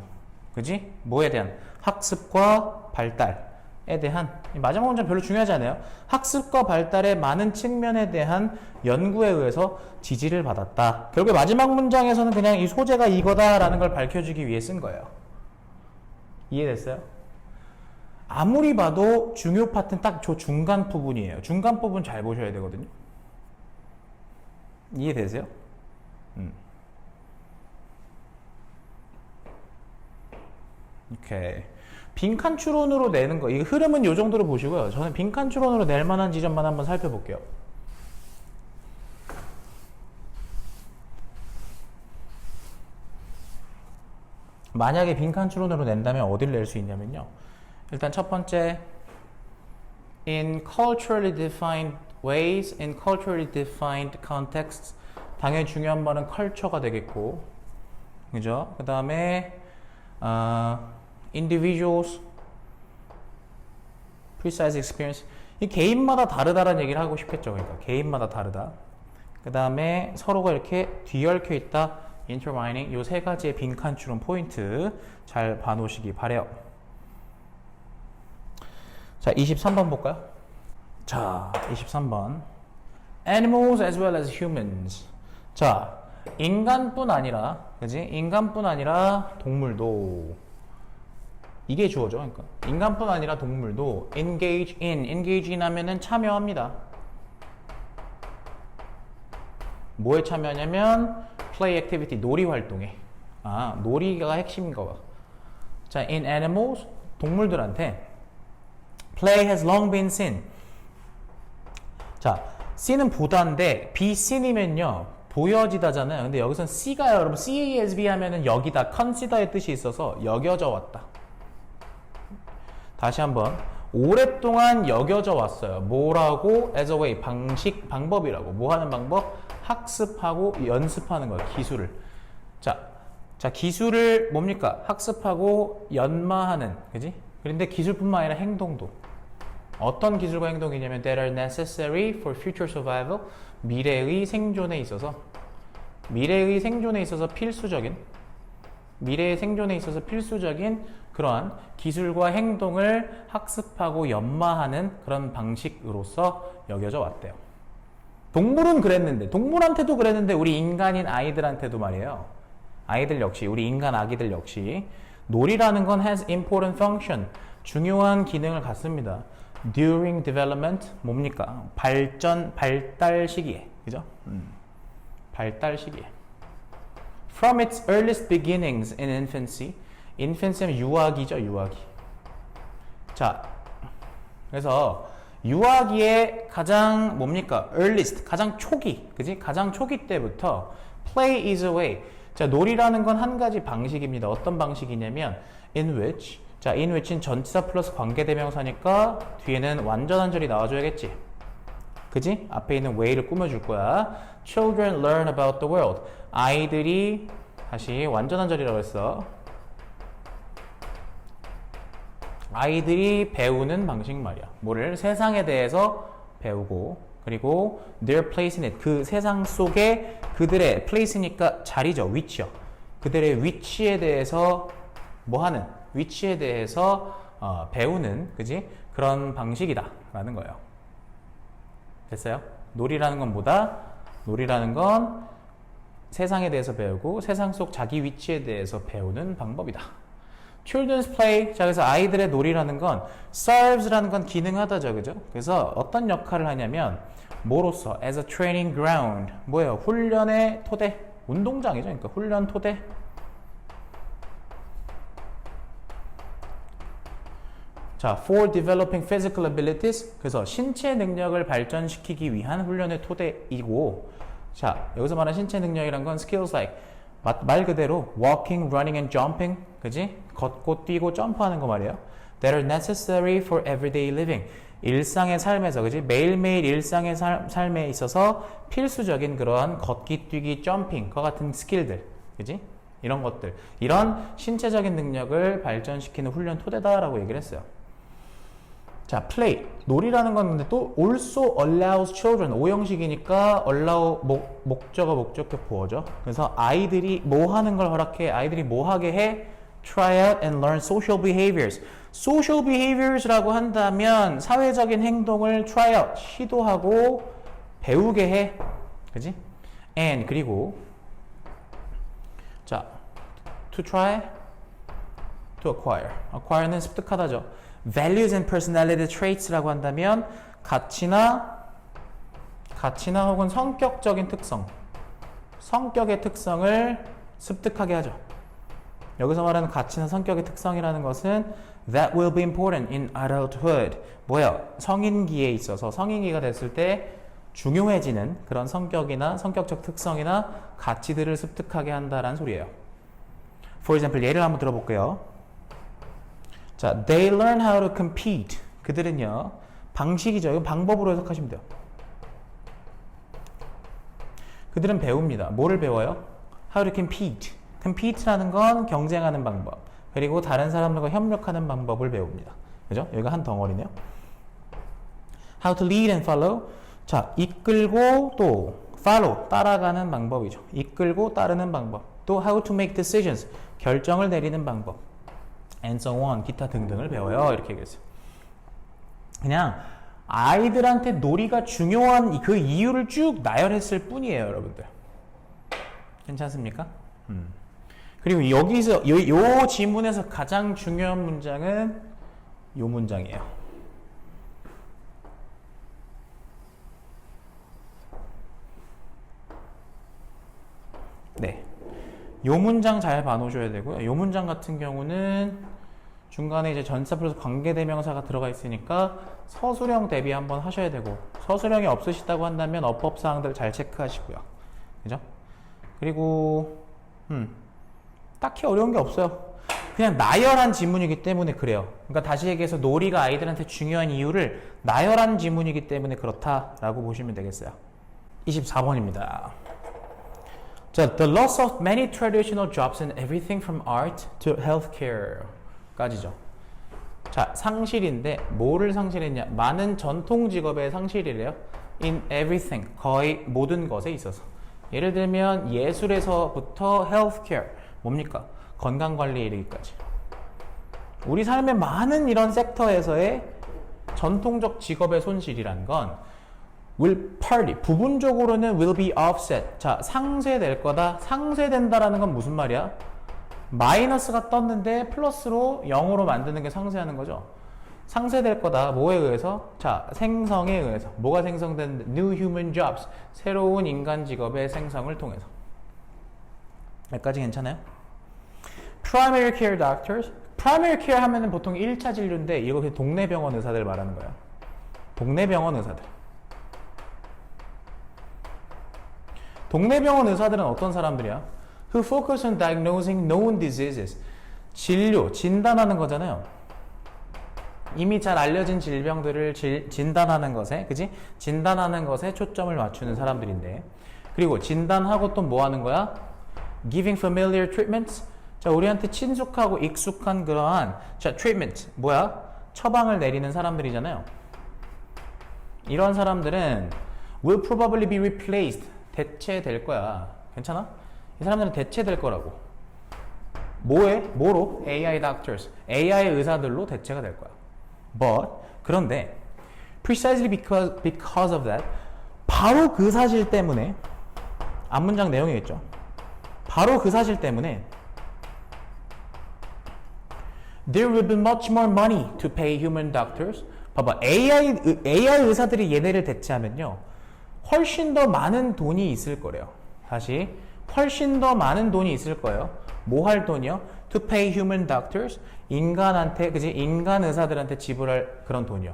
그지? 뭐에 대한? 학습과 발달에 대한. 마지막 문장 별로 중요하지 않아요. 학습과 발달의 많은 측면에 대한 연구에 의해서 지지를 받았다. 결국에 마지막 문장에서는 그냥 이 소재가 이거다라는 걸 밝혀주기 위해 쓴 거예요. 이해됐어요? 아무리 봐도 중요 파트는 딱 저 중간 부분이에요. 중간 부분 잘 보셔야 되거든요. 이해되세요? 오케이. 빈칸 추론으로 내는 거, 이 흐름은 이 정도로 보시고요. 저는 빈칸 추론으로 낼 만한 지점만 한번 살펴볼게요. 만약에 빈칸 추론으로 낸다면 어디를 낼 수 있냐면요. 일단 첫 번째, in culturally defined ways, in culturally defined contexts. 당연히 중요한 말은 컬처가 되겠고, 그죠? 그 다음에 individuals, precise experience. 이 개인마다 다르다라는 얘기를 하고 싶겠죠. 그러니까 개인마다 다르다. 그 다음에 서로가 이렇게 뒤얽혀 있다. intertwining. 요 세 가지의 빈칸 추론 포인트 잘 봐놓으시기 바래요. 자, 23번 볼까요? 자, 23번. Animals as well as humans. 자, 인간뿐 아니라, 그지? 인간뿐 아니라 동물도. 이게 주어져. 그러니까 인간뿐 아니라 동물도 engage in 하면은 참여합니다. 뭐에 참여하냐면 play activity, 놀이 활동에. 놀이가 핵심인 거야. 자, in animals, 동물들한테 play has long been seen. 자, see는 보다인데 be seen이면요 보여지다잖아요. 근데 여기선 see가요, 여러분. CASB 하면은 여기다 consider의 뜻이 있어서 여겨져 왔다. 다시 한번. 오랫동안 여겨져 왔어요. 뭐라고? as a way, 방법이라고. 뭐 하는 방법? 학습하고 연습하는 거예요. 기술을. 자, 기술을 뭡니까? 학습하고 연마하는, 그지? 그런데 기술뿐만 아니라 행동도. 어떤 기술과 행동이냐면 that are necessary for future survival. 미래의 생존에 있어서 필수적인 그러한 기술과 행동을 학습하고 연마하는 그런 방식으로서 여겨져 왔대요. 동물은 그랬는데, 동물한테도 그랬는데 우리 인간인 아이들한테도 말이에요. 아이들 역시, 우리 인간 아기들 역시 놀이라는 건 has important function, 중요한 기능을 갖습니다. During development, 뭡니까? 발달 시기에, 그죠? 발달 시기에. From its earliest beginnings in infancy, infancy는 유아기죠, 유아기. 자, 그래서 유아기의 가장 뭡니까? earliest, 가장 초기, 그지? 가장 초기 때부터 play is a way. 자, 놀이라는 건 한 가지 방식입니다. 어떤 방식이냐면 in which, 자, in which는 전치사 플러스 관계대명사니까 뒤에는 완전한절이 나와줘야겠지. 그지? 앞에 있는 way를 꾸며줄 거야. Children learn about the world. 아이들이, 다시 완전한절이라고 했어. 아이들이 배우는 방식 말이야. 뭐를? 세상에 대해서 배우고, 그리고 their place in it. 그 세상 속에 그들의 place니까 자리죠. 위치요. 그들의 위치에 대해서 뭐 하는? 위치에 대해서 배우는, 그지? 그런 방식이다. 라는 거예요. 됐어요? 놀이라는 건 뭐다? 놀이라는 건 세상에 대해서 배우고 세상 속 자기 위치에 대해서 배우는 방법이다. Children's play. 자, 그래서 아이들의 놀이라는 건 serves라는 건 기능하다죠. 그죠? 그래서 어떤 역할을 하냐면 뭐로서? as a training ground. 뭐예요? 훈련의 토대. 운동장이죠. 그러니까 훈련 토대. 자, for developing physical abilities. 그래서 신체 능력을 발전시키기 위한 훈련의 토대이고, 자, 여기서 말하는 신체 능력이란 건 skills like 말 그대로 walking, running and jumping. 그지? 걷고 뛰고 점프하는 거 말이에요. That are necessary for everyday living. 일상의 삶에서, 그지? 매일매일 일상의 삶에 있어서 필수적인 그러한 걷기, 뛰기, 점핑과 같은 스킬들. 그지? 이런 것들. 이런 신체적인 능력을 발전시키는 훈련 토대다라고 얘기를 했어요. 자, play. 놀이라는 건 근데 또 also allows children. 오형식이니까 allow 목적어 목적격 보어죠. 그래서 아이들이 뭐 하는 걸 허락해? 아이들이 뭐 하게 해? Try out and learn social behaviors. social behaviors라고 한다면 사회적인 행동을 try out, 시도하고 배우게 해. 그지? and 그리고 자, to try, to acquire. acquire는 습득하다죠. values and personality traits라고 한다면 가치나 혹은 성격적인 특성, 성격의 특성을 습득하게 하죠. 여기서 말하는 가치나 성격의 특성이라는 것은 that will be important in adulthood. 뭐야? 성인기에 있어서 성인기가 됐을 때 중요해지는 그런 성격이나 성격적 특성이나 가치들을 습득하게 한다라는 소리예요. For example, 예를 한번 들어볼게요. 자, they learn how to compete. 그들은요, 방식이죠. 이건 방법으로 해석하시면 돼요. 그들은 배웁니다. 뭐를 배워요? How to compete. compete라는 건 경쟁하는 방법. 그리고 다른 사람들과 협력하는 방법을 배웁니다. 그죠? 여기가 한 덩어리네요. How to lead and follow. 자, 이끌고 또 follow, 따라가는 방법이죠. 이끌고 따르는 방법. 또 how to make decisions, 결정을 내리는 방법. and so on, 기타 등등을 배워요. 이렇게 얘기했어요. 그냥 아이들한테 놀이가 중요한 그 이유를 쭉 나열했을 뿐이에요, 여러분들. 괜찮습니까? 그리고 여기서 요 지문에서 가장 중요한 문장은 요 문장이에요. 네. 요 문장 잘 봐놓으셔야 되고요. 요 문장 같은 경우는 중간에 이제 전치사 플러스 관계대명사가 들어가 있으니까 서술형 대비 한번 하셔야 되고, 서술형이 없으시다고 한다면 어법사항들 잘 체크하시고요. 그죠? 그리고 딱히 어려운 게 없어요. 그냥 나열한 지문이기 때문에 그래요. 그러니까 다시 얘기해서 놀이가 아이들한테 중요한 이유를 나열한 지문이기 때문에 그렇다라고 보시면 되겠어요. 24번입니다. 자, the loss of many traditional jobs in everything from art to healthcare 까지죠. 자, 상실인데 뭐를 상실했냐? 많은 전통 직업의 상실이래요. in everything, 거의 모든 것에 있어서. 예를 들면 예술에서부터 healthcare, 뭡니까? 건강관리에 이르기까지. 우리 삶의 많은 이런 섹터에서의 전통적 직업의 손실이란 건 will partly, 부분적으로는 will be offset. 자, 상쇄될 거다. 상쇄된다라는 건 무슨 말이야? 마이너스가 떴는데 플러스로 0으로 만드는 게 상쇄하는 거죠. 상쇄될 거다. 뭐에 의해서? 자, 생성에 의해서. 뭐가 생성된? New human jobs. 새로운 인간 직업의 생성을 통해서. 여기까지 괜찮아요? Primary care doctors. Primary care 하면은 보통 1차 진료인데 이거 그냥 동네 병원 의사들 말하는 거야. 동네 병원 의사들. 동네 병원 의사들은 어떤 사람들이야? Who focus on diagnosing known diseases. 진료, 진단하는 거잖아요. 이미 잘 알려진 질병들을 진단하는 것에, 그지? 진단하는 것에 초점을 맞추는 사람들인데. 그리고 진단하고 또 뭐 하는 거야? Giving familiar treatments. 자, 우리한테 친숙하고 익숙한 그러한, 자, treatment. 뭐야? 처방을 내리는 사람들이잖아요. 이런 사람들은 will probably be replaced. 대체될 거야. 괜찮아? 이 사람들은 대체될 거라고. 뭐로? AI doctors. AI 의사들로 대체가 될 거야. But, 그런데, precisely because of that, 바로 그 사실 때문에, 앞문장 내용이겠죠. 바로 그 사실 때문에, there will be much more money to pay human doctors. 봐봐, AI 의사들이 얘네를 대체하면요, 훨씬 더 많은 돈이 있을 거래요. 다시, 훨씬 더 많은 돈이 있을 거예요. 뭐 할 돈이요? To pay human doctors. 인간한테, 그지? 인간 의사들한테 지불할 그런 돈이요.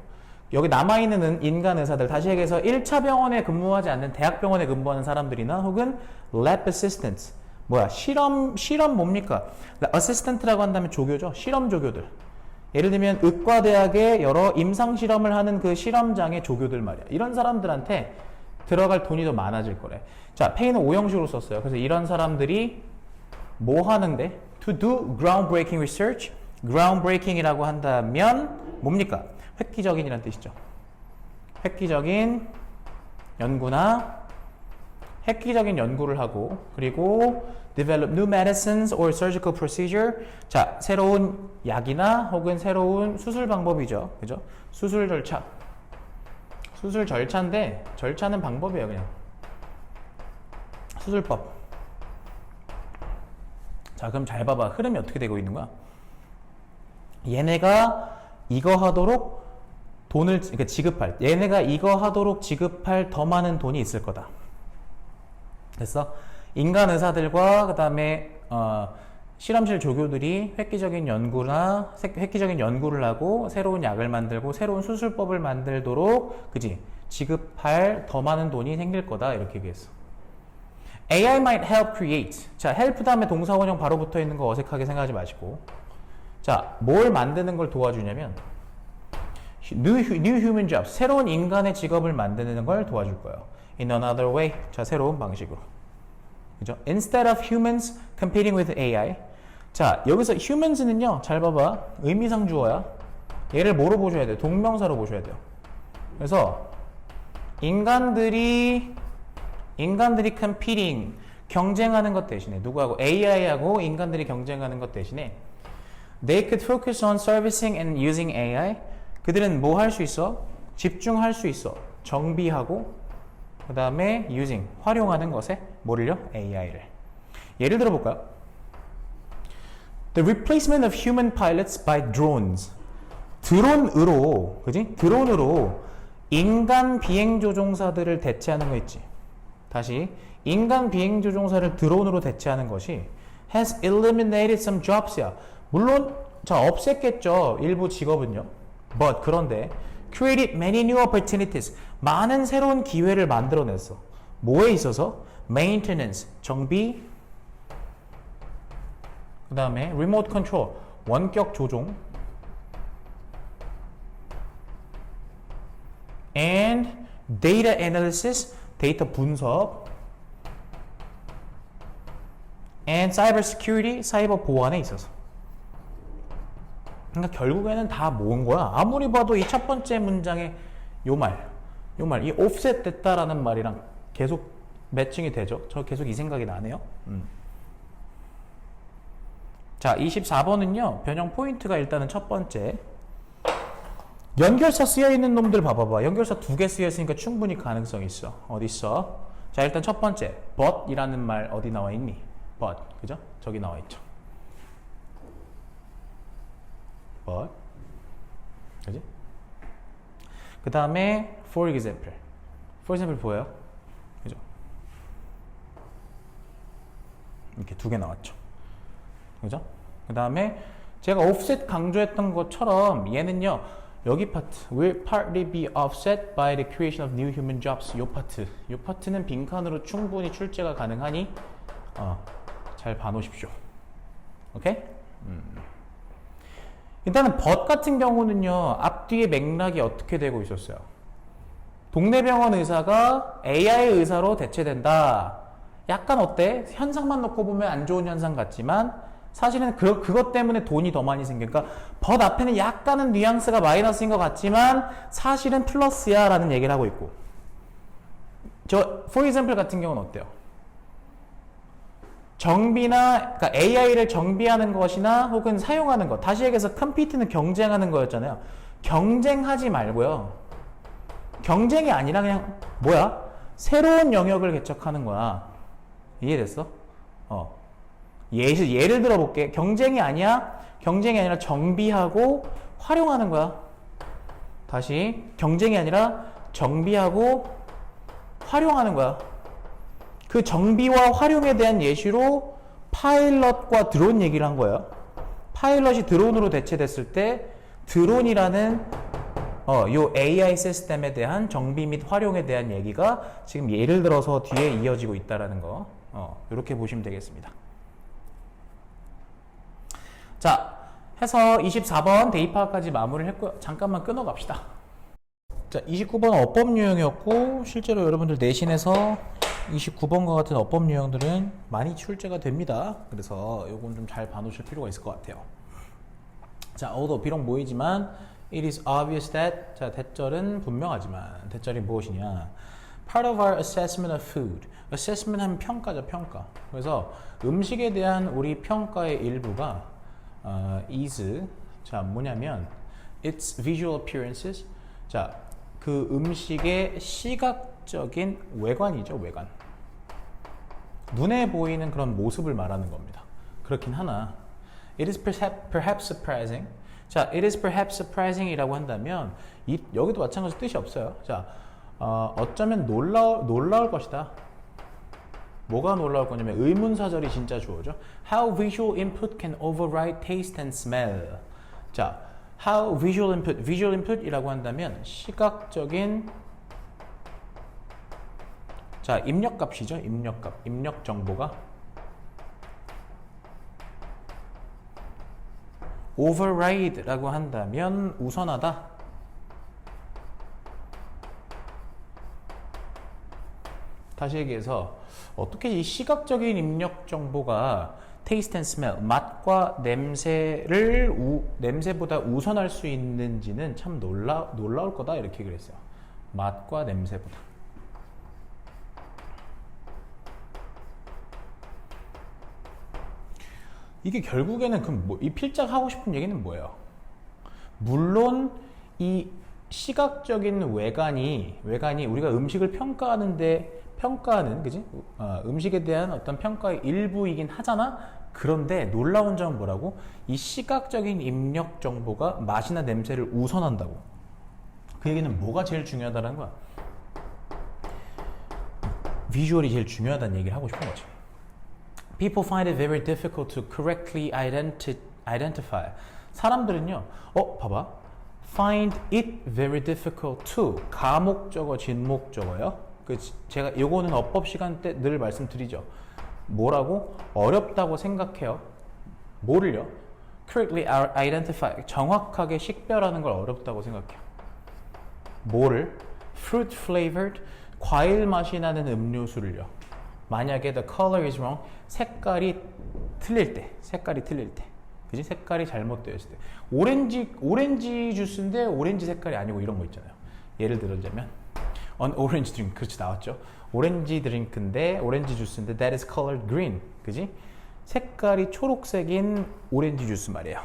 여기 남아있는 인간 의사들, 다시 얘기해서 1차 병원에 근무하지 않는 대학병원에 근무하는 사람들이나 혹은 lab assistants. 뭐야? 실험 뭡니까? assistant라고 한다면 조교죠. 실험 조교들. 예를 들면 의과대학에 여러 임상 실험을 하는 그 실험장의 조교들 말이야. 이런 사람들한테 들어갈 돈이 더 많아질 거래. 자, pay는 오형식으로 썼어요. 그래서 이런 사람들이 뭐 하는데? To do groundbreaking research. groundbreaking이라고 한다면 뭡니까? 획기적인이란 뜻이죠. 획기적인 연구나 획기적인 연구를 하고 그리고 develop new medicines or surgical procedure. 자, 새로운 약이나 혹은 새로운 수술 방법이죠. 그죠? 수술 절차. 수술 절차인데 절차는 방법이에요, 그냥. 수술법. 자, 그럼 잘 봐봐. 흐름이 어떻게 되고 있는 거야? 얘네가 이거 하도록 돈을, 그러니까 지급할, 얘네가 이거 하도록 지급할 더 많은 돈이 있을 거다. 됐어? 인간 의사들과 그 다음에 실험실 조교들이 획기적인 연구를 하고 새로운 약을 만들고 새로운 수술법을 만들도록, 그지? 지급할 더 많은 돈이 생길 거다. 이렇게 얘기했어. AI might help create. 자, help 다음에 동사 원형 바로 붙어 있는 거 어색하게 생각하지 마시고. 자, 뭘 만드는 걸 도와주냐면 new human jobs. 새로운 인간의 직업을 만드는 걸 도와줄 거예요. In another way. 자, 새로운 방식으로. 그죠? Instead of humans competing with AI. 자, 여기서 humans는요, 잘 봐봐. 의미상 주어야. 얘를 뭐로 보셔야 돼요? 동명사로 보셔야 돼요. 그래서 인간들이 competing, 경쟁하는 것 대신에 누구하고? AI하고 인간들이 경쟁하는 것 대신에 they could focus on servicing and using AI. 그들은 뭐 할 수 있어? 집중할 수 있어. 정비하고 그 다음에 using, 활용하는 것에 뭐를요? AI를. 예를 들어 볼까요? The replacement of human pilots by drones. 드론으로, 그지? 드론으로 인간 비행조종사들을 대체하는 거 있지. 다시, 인간 비행조종사를 드론으로 대체하는 것이 has eliminated some jobs야. 물론, 자, 없앴겠죠. 일부 직업은요. But, 그런데 created many new opportunities. 많은 새로운 기회를 만들어냈어. 뭐에 있어서? Maintenance, 정비, 그 다음에 remote control, 원격 조종, and data analysis, 데이터 분석, and cyber security, 사이버 보안에 있어서. 그러니까 결국에는 다 모은 거야. 아무리 봐도 이 첫 번째 문장의 요 말, 이 offset 됐다라는 말이랑 계속 매칭이 되죠. 저 계속 이 생각이 나네요. 자, 24번은요. 변형 포인트가 일단은 첫 번째. 연결사 쓰여있는 놈들 봐봐봐. 연결사 2개 쓰여있으니까 충분히 가능성이 있어. 어디 있어? 자, 일단 첫 번째. but 이라는 말 어디 나와 있니? but. 그죠? 저기 나와 있죠. but. 그지? 그 다음에 for example. for example 보여요? 그죠? 이렇게 2개 나왔죠. 그죠? 그 다음에 제가 offset 강조했던 것처럼 얘는요. 여기 파트 will partly be offset by the creation of new human jobs. 요 파트는 빈칸으로 충분히 출제가 가능하니 잘 봐놓으십시오. 오케이? 일단은 but 같은 경우는요. 앞뒤의 맥락이 어떻게 되고 있었어요? 동네 병원 의사가 AI 의사로 대체된다. 약간 어때? 현상만 놓고 보면 안 좋은 현상 같지만 사실은 그것 때문에 돈이 더 많이 생기니까 but 앞에는 약간은 뉘앙스가 마이너스인 것 같지만 사실은 플러스야 라는 얘기를 하고 있고 저 for example 같은 경우는 어때요? 정비나 그러니까 AI를 정비하는 것이나 혹은 사용하는 것 다시 얘기해서 compete는 경쟁하는 거였잖아요. 경쟁하지 말고요. 경쟁이 아니라 그냥 뭐야? 새로운 영역을 개척하는 거야. 이해됐어? 예를 들어볼게. 경쟁이 아니야. 경쟁이 아니라 정비하고 활용하는 거야. 다시 경쟁이 아니라 정비하고 활용하는 거야. 그 정비와 활용에 대한 예시로 파일럿과 드론 얘기를 한 거예요. 파일럿이 드론으로 대체됐을 때 드론이라는 요 AI 시스템에 대한 정비 및 활용에 대한 얘기가 지금 예를 들어서 뒤에 이어지고 있다라는 거 이렇게 보시면 되겠습니다. 자, 해서 24번 대입파까지 마무리를 했고요. 잠깐만 끊어 갑시다. 자, 29번은 어법 유형이었고 실제로 여러분들 내신에서 29번과 같은 어법 유형들은 많이 출제가 됩니다. 그래서 요건 좀 잘 봐놓으실 필요가 있을 것 같아요. 자, although 비록 모이지만 it is obvious that 자, 대절은 분명하지만 대절이 무엇이냐? Part of our assessment of food. assessment 하면 평가죠, 평가. 그래서 음식에 대한 우리 평가의 일부가 is 자 뭐냐면 its visual appearances 자 그 음식의 시각적인 외관이죠 외관 눈에 보이는 그런 모습을 말하는 겁니다. 그렇긴 하나 it is perhaps surprising 자 it is perhaps surprising 이라고 한다면 여기도 마찬가지로 뜻이 없어요. 자 어쩌면 놀라울 것이다. 뭐가 놀라울 거냐면 의문사절이 진짜 주어져. How visual input can override taste and smell. 자, how visual input이라고 한다면 시각적인 자 입력값이죠. 입력 정보가 override라고 한다면 우선하다. 다시 얘기해서 어떻게 이 시각적인 입력 정보가 taste and smell, 맛과 냄새보다 우선할 수 있는지는 참 놀라울 거다 이렇게 그랬어요. 맛과 냄새보다. 이게 결국에는 그럼 이 필자가 하고 싶은 얘기는 뭐예요? 물론 이 시각적인 외관이 우리가 음식을 평가하는 그지? 음식에 대한 어떤 평가의 일부이긴 하잖아. 그런데 놀라운 점은 뭐라고? 이 시각적인 입력 정보가 맛이나 냄새를 우선한다고. 그 얘기는 뭐가 제일 중요하다는 거야? 비주얼이 제일 중요하다는 얘기를 하고 싶은 거지. People find it very difficult to correctly identify. 사람들은요. 봐봐. Find it very difficult to 가목적어, 진목적어요. 제가 요거는 어법 시간 때 늘 말씀드리죠. 뭐라고? 어렵다고 생각해요. 뭐를요? Correctly identify. 정확하게 식별하는 걸 어렵다고 생각해요. 뭐를? Fruit flavored. 과일 맛이 나는 음료수를요. 만약에 the color is wrong. 색깔이 틀릴 때. 그지? 색깔이 잘못되었을 때. 오렌지 주스인데 오렌지 색깔이 아니고 이런 거 있잖아요. 예를 들자면 on orange drink. 그렇지 나왔죠. 오렌지 드링크인데 오렌지 주스인데 that is colored green. 그지? 색깔이 초록색인 오렌지 주스 말이에요.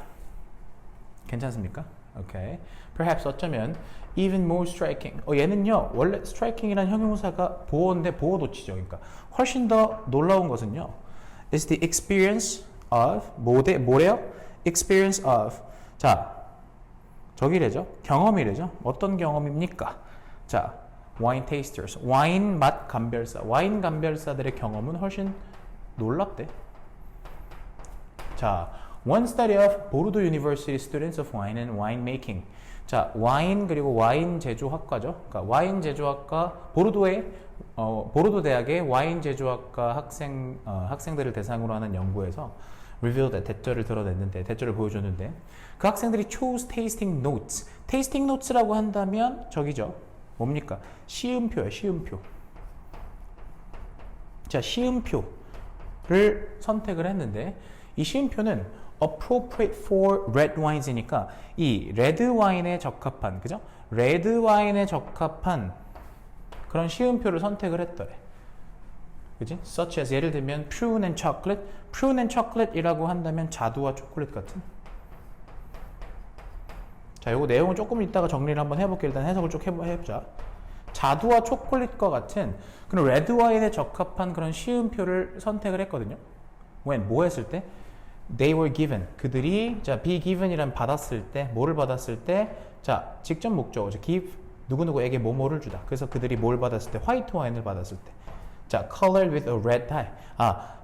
괜찮습니까? 오케이. Perhaps 어쩌면 even more striking. 얘는요. 원래 striking이라는 형용사가 보어인데 보어 도치죠. 그러니까 훨씬 더 놀라운 것은요. is the experience of 뭐래요? experience of. 자, 저기래죠. 경험이래죠. 어떤 경험입니까? 자, wine tasters. 와인 맛 감별사. 와인 감별사들의 경험은 훨씬 놀랍대. 자, one study of Bordeaux University students of wine and wine making. 자, 와인 그리고 와인 제조학과죠. 그러니까 와인 제조학과 보르도 대학의 와인 제조학과 학생들을 대상으로 하는 연구에서 revealed 대절을 드러냈는데 대절을 보여줬는데 그 학생들이 chose tasting notes. tasting notes라고 한다면 저기죠. 뭡니까? 시음표예요. 시음표. 자, 시음표를 선택을 했는데 이 시음표는 appropriate for red wines이니까 이 레드 와인에 적합한, 그죠? 레드 와인에 적합한 그런 시음표를 선택을 했더래. 그지? such as 예를 들면 prune and chocolate. prune and chocolate이라고 한다면 자두와 초콜릿 같은. 자, 요거 내용은 조금 이따가 정리를 한번 해볼게요. 일단 해석을 쭉 해보자. 자두와 초콜릿과 같은 그런 레드 와인에 적합한 그런 시음표를 선택을 했거든요. when 뭐 했을 때? They were given. 그들이 자 be given이란 받았을 때 뭐를 받았을 때 자 직접 목적어죠. give 누구누구에게 뭐뭐를 주다. 그래서 그들이 뭘 받았을 때 화이트 와인을 받았을 때 자 colored with a red dye.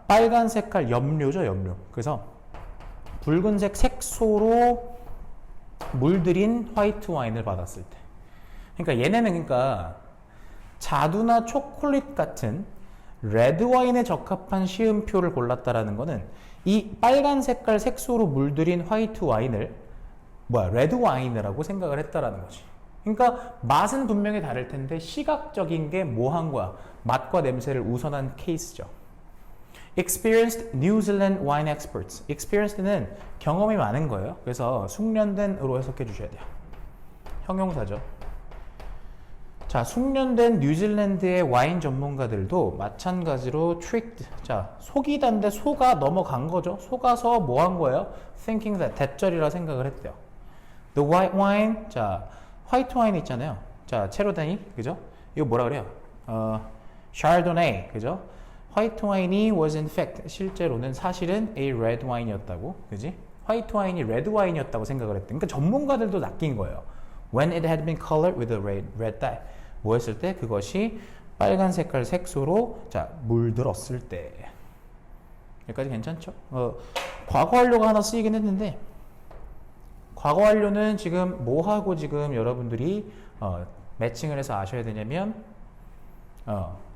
빨간 색깔 염료죠. 염료. 그래서 붉은색 색소로 물들인 화이트 와인을 받았을 때. 그러니까 얘네는 그러니까 자두나 초콜릿 같은 레드 와인에 적합한 시음표를 골랐다라는 거는 이 빨간 색깔 색소로 물들인 화이트 와인을 레드 와인이라고 생각을 했다라는 거지. 그러니까 맛은 분명히 다를 텐데 시각적인 게 뭐 한 거야? 맛과 냄새를 우선한 케이스죠. Experienced New Zealand wine experts. Experienced는 경험이 많은 거예요. 그래서 숙련된으로 해석해 주셔야 돼요. 형용사죠. 자, 숙련된 뉴질랜드의 와인 전문가들도 마찬가지로 tricked. 자, 속이다인데 속아 넘어간 거죠. 속아서 뭐 한 거예요? thinking that 대절이라 생각을 했대요. The white wine. 자, 화이트 와인 있잖아요. 자, 체로다니, 그죠? 이거 뭐라 그래요? Chardonnay, 그죠? 화이트 와인이 was in fact 실제로는 사실은 a red wine이었다고, 그지? 화이트 와인이 레드 와인이었다고 생각을 했대. 그러니까 전문가들도 낚인 거예요. When it had been colored with a red dye. 뭐 했을 때? 그것이 빨간 색깔 색소로 자 물들었을 때. 여기까지 괜찮죠? 과거 완료가 하나 쓰이긴 했는데 과거 완료는 지금 뭐하고 지금 여러분들이 매칭을 해서 아셔야 되냐면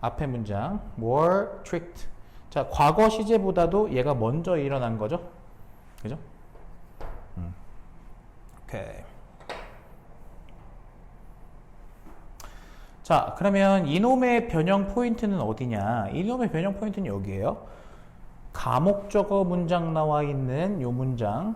앞에 문장 more tricked. 자, 과거 시제보다도 얘가 먼저 일어난 거죠. 그죠? 오케이. 자, 그러면 이놈의 변형 포인트는 어디냐? 이놈의 변형 포인트는 여기에요. 가목적어 문장 나와 있는 요 문장.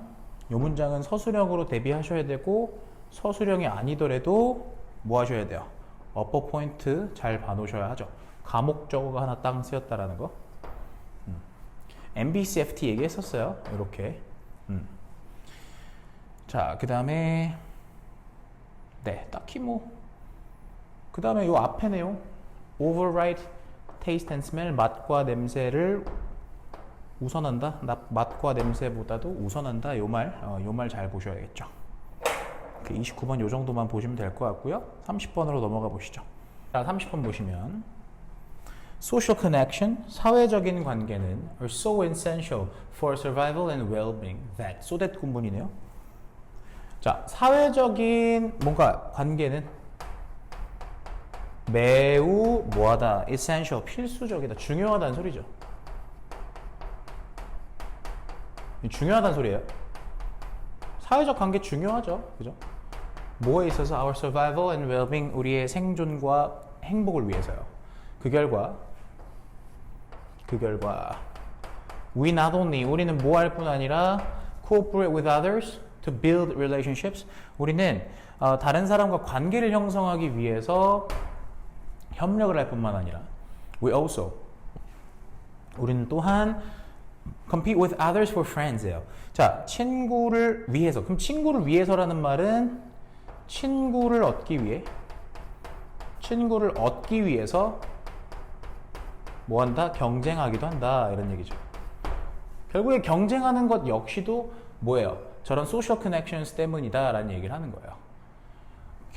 요 문장은 서술형으로 대비하셔야 되고 서술형이 아니더라도 뭐 하셔야 돼요? 어퍼 포인트 잘 봐놓으셔야 하죠. 가목적어가 하나 땅 쓰였다라는 거. MBCFT 얘기했었어요. 이렇게. 자, 그 다음에 네, 딱히 뭐 그 다음에 요 앞에 내용 override taste and smell 맛과 냄새를 우선한다. 맛과 냄새보다도 우선한다. 요 말 잘 보셔야겠죠. 29번 요 정도만 보시면 될 것 같고요. 30번으로 넘어가 보시죠. 자, 30번 보시면 social connection, 사회적인 관계는 are so essential for survival and well-being that, so that 군문이네요. 자, 사회적인 뭔가 관계는 매우 뭐하다, essential, 필수적이다, 중요하다는 소리죠. 중요하다는 소리예요. 사회적 관계 중요하죠. 그죠? 뭐에 있어서 our survival and well-being, 우리의 생존과 행복을 위해서요. 그 결과 we not only, 우리는 뭐 할 뿐 아니라 cooperate with others to build relationships, 우리는 다른 사람과 관계를 형성하기 위해서 협력을 할 뿐만 아니라 we also, 우리는 또한 compete with others for friends예요. 자, 친구를 위해서. 그럼 친구를 위해서라는 말은 친구를 얻기 위해, 친구를 얻기 위해서 뭐 한다? 경쟁하기도 한다. 이런 얘기죠. 결국에 경쟁하는 것 역시도 뭐예요? 저런 social connections 때문이다 라는 얘기를 하는 거예요.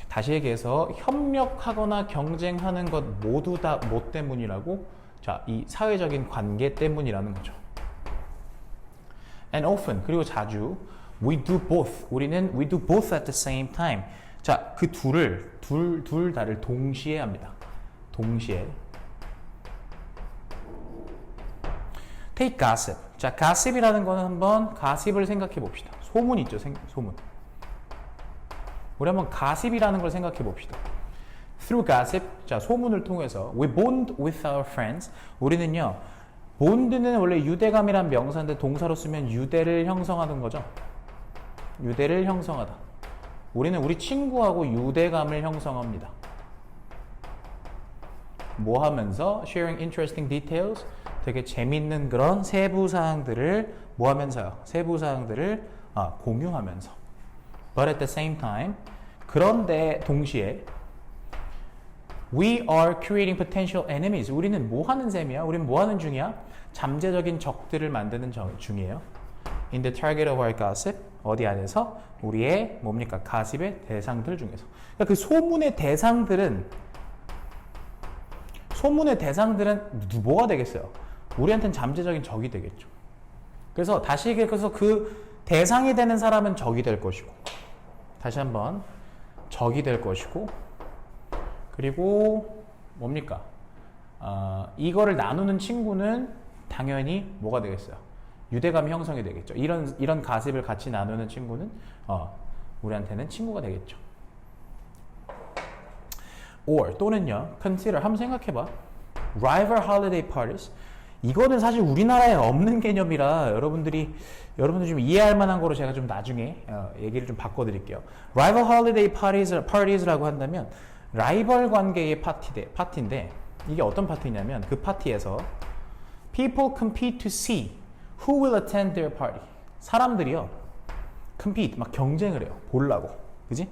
다시 얘기해서 협력하거나 경쟁하는 것 모두 다 뭐 때문이라고? 자, 이 사회적인 관계 때문이라는 거죠. And often, 그리고 자주 we do both. 우리는 we do both at the same time. 자, 그 둘 다를 동시에 합니다. 동시에. Take gossip. 자, gossip이라는 거는 한번 gossip을 생각해 봅시다. 소문 있죠, 소문. 우리 한번 gossip이라는 걸 생각해 봅시다. Through gossip, 자, 소문을 통해서 we bond with our friends. 우리는요, bond는 원래 유대감이란 명사인데 동사로 쓰면 유대를 형성하는 거죠. 유대를 형성하다. 우리는 우리 친구하고 유대감을 형성합니다. 뭐 하면서? Sharing interesting details. 되게 재밌는 그런 세부 사항들을 뭐 하면서요? 세부 사항들을 공유하면서. But at the same time, 그런데 동시에 we are creating potential enemies. 우리는 뭐 하는 셈이야? 우리는 뭐 하는 중이야? 잠재적인 적들을 만드는 중이에요. In the target of our gossip. 어디 안에서? 우리의 뭡니까? 가십의 대상들 중에서. 그러니까 그 소문의 대상들은 뭐가 되겠어요? 우리한테는 잠재적인 적이 되겠죠. 그래서 다시 얘기해서 그 대상이 되는 사람은 적이 될 것이고, 다시 한번 적이 될 것이고, 그리고 뭡니까? 이거를 나누는 친구는 당연히 뭐가 되겠어요? 유대감 형성이 되겠죠. 이런 가십을 같이 나누는 친구는 우리한테는 친구가 되겠죠. Or 또는요, consider 한번 생각해봐. Rival holiday parties. 이거는 사실 우리나라에 없는 개념이라 여러분들 좀 이해할 만한 거로 제가 좀 나중에 얘기를 좀 바꿔드릴게요. Rival holiday parties라고 한다면 라이벌 관계의 파티인데 이게 어떤 파티냐면 그 파티에서 people compete to see who will attend their party. 사람들이요, compete 막 경쟁을 해요. 보려고, 그지?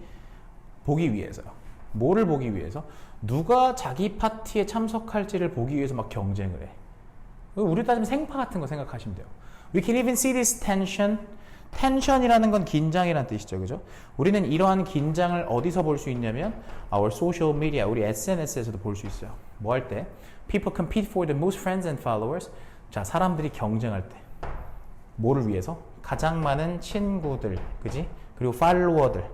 보기 위해서요. 뭐를 보기 위해서? 누가 자기 파티에 참석할지를 보기 위해서 막 경쟁을 해. 우리 따지면 생파 같은 거 생각하시면 돼요. We can even see this tension. 텐션이라는 건 긴장이라는 뜻이죠, 그죠? 우리는 이러한 긴장을 어디서 볼 수 있냐면 our social media, 우리 SNS에서도 볼 수 있어요. 뭐 할 때? People compete for the most friends and followers. 자, 사람들이 경쟁할 때 뭐를 위해서? 가장 많은 친구들, 그지? 그리고 팔로워들.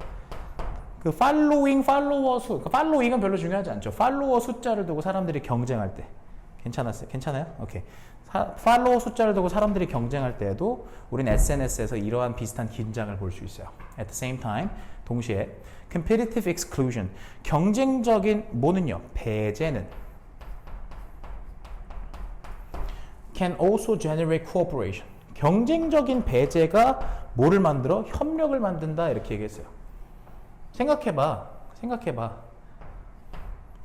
그 팔로워 수, 팔로잉은 별로 중요하지 않죠. 팔로워 숫자를 두고 사람들이 경쟁할 때. 괜찮아요? 오케이. 팔로워 숫자를 두고 사람들이 경쟁할 때에도 우린 SNS에서 이러한 비슷한 긴장을 볼 수 있어요. At the same time, 동시에 competitive exclusion, 경쟁적인 뭐는요? 배제는 can also generate cooperation. 경쟁적인 배제가 뭐를 만들어? 협력을 만든다 이렇게 얘기했어요. 생각해봐.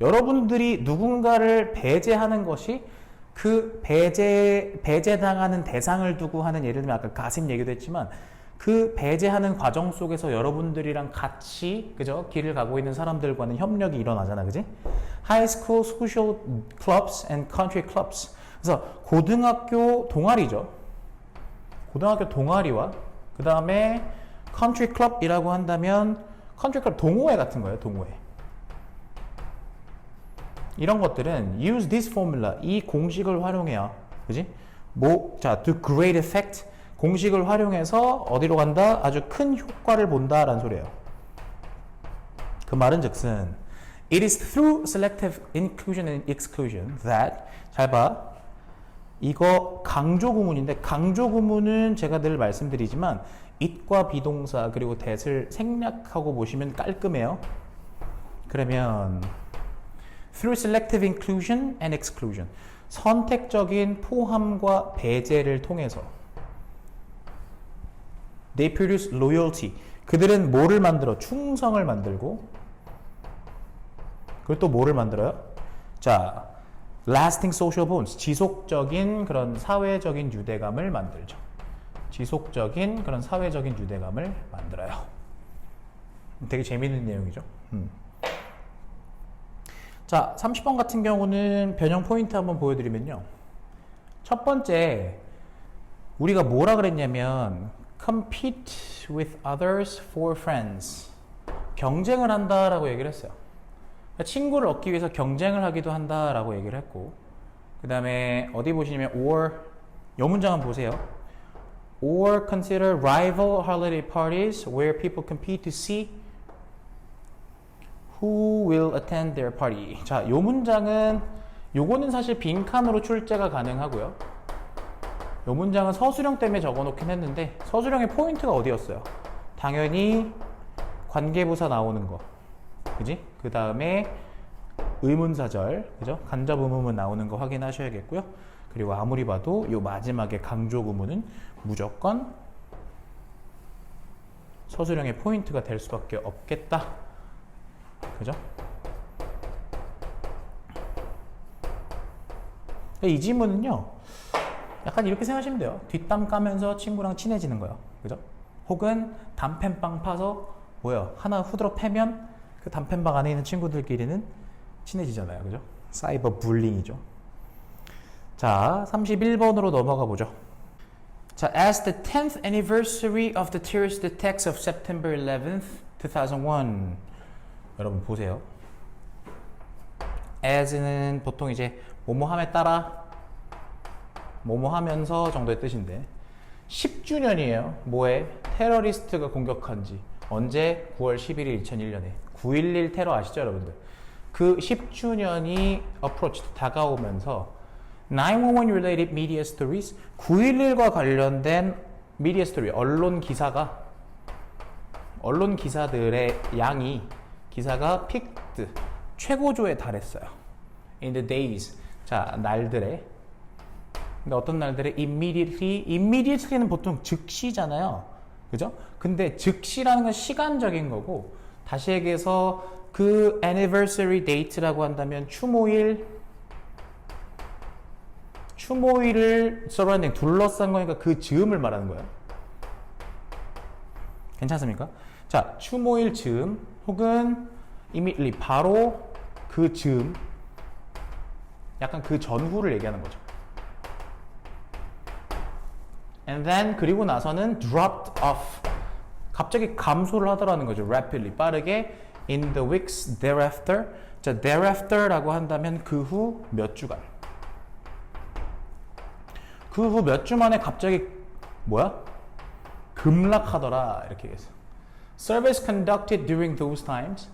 여러분들이 누군가를 배제하는 것이 그 배제당하는 대상을 두고 하는, 예를 들면 아까 가십 얘기도 했지만 그 배제하는 과정 속에서 여러분들이랑 같이, 그죠? 길을 가고 있는 사람들과는 협력이 일어나잖아, 그지? High school social clubs and country clubs. 그래서 고등학교 동아리죠. 고등학교 동아리와 그 다음에 country club이라고 한다면 country club 동호회 같은 거예요, 동호회. 이런 것들은 use this formula, 이 공식을 활용해요. 그지? 자, to great effect, 공식을 활용해서 어디로 간다? 아주 큰 효과를 본다라는 소리예요. 그 말은 즉슨 it is through selective inclusion and exclusion that, 잘 봐, 이거 강조 구문인데 강조 구문은 제가 늘 말씀드리지만 it과 비동사 그리고 that을 생략하고 보시면 깔끔해요. 그러면 through selective inclusion and exclusion, 선택적인 포함과 배제를 통해서 they produce loyalty, 그들은 뭐를 만들어? 충성을 만들고, 그리고 또 뭐를 만들어요? 자, lasting social bonds, 지속적인 그런 사회적인 유대감을 만들죠. 지속적인 그런 사회적인 유대감을 만들어요. 되게 재미있는 내용이죠. 자, 30번 같은 경우는 변형 포인트 한번 보여드리면요. 첫 번째, 우리가 뭐라 그랬냐면 compete with others for friends. 경쟁을 한다라고 얘기를 했어요. 그러니까 친구를 얻기 위해서 경쟁을 하기도 한다라고 얘기를 했고, 그 다음에 어디 보시냐면 or, 이 문장 한번 보세요. Or consider rival holiday parties where people compete to see who will attend their party. 자, 요 문장은 요거는 사실 빈칸으로 출제가 가능하고요. 요 문장은 서술형 때문에 적어놓긴 했는데 서술형의 포인트가 어디였어요? 당연히 관계부사 나오는 거, 그지? 그 다음에 의문사절, 그죠? 간접 의문문 나오는 거 확인하셔야겠고요. 그리고 아무리 봐도 요 마지막에 강조 구문은 무조건 서술형의 포인트가 될 수밖에 없겠다. 그죠? 이 지문은요, 약간 이렇게 생각하시면 돼요. 뒷담 까면서 친구랑 친해지는 거예요. 그죠? 혹은 단팬빵 파서 뭐예요? 하나 후드러 패면 그 단팬빵 안에 있는 친구들끼리는 친해지잖아요. 그죠? 사이버 불링이죠. 자, 31번으로 넘어가 보죠. 자, as the 10th anniversary of the terrorist attacks of September 11th, 2001. 여러분 보세요. as는 보통 이제 뭐뭐함에 따라 뭐뭐하면서 정도의 뜻인데 10주년이에요. 뭐에? 테러리스트가 공격한 지 언제? 9월 11일 2001년에 9.11 테러 아시죠 여러분들? 그 10주년이 approach 다가오면서 911 related media stories 9.11과 관련된 media story 언론 기사들의 양이 기사가 peaked 최고조에 달했어요. in the days 자 날들에 근데 어떤 날들에 immediately는 보통 즉시잖아요. 그죠? 근데 즉시라는 건 시간적인 거고 다시 얘기해서 그 anniversary date라고 한다면 추모일을 surrounding 둘러싼 거니까 그 즈음을 말하는 거예요. 괜찮습니까? 자, 추모일 즈음 혹은 immediately 바로 그 즈음 약간 그 전후를 얘기하는 거죠. And then 그리고 나서는 dropped off 갑자기 감소를 하더라는 거죠. rapidly 빠르게 in the weeks thereafter 자 thereafter라고 한다면 그 후 몇 주간 그 후 몇 주 만에 갑자기 뭐야? 급락하더라 이렇게 얘기했어. Service conducted during those times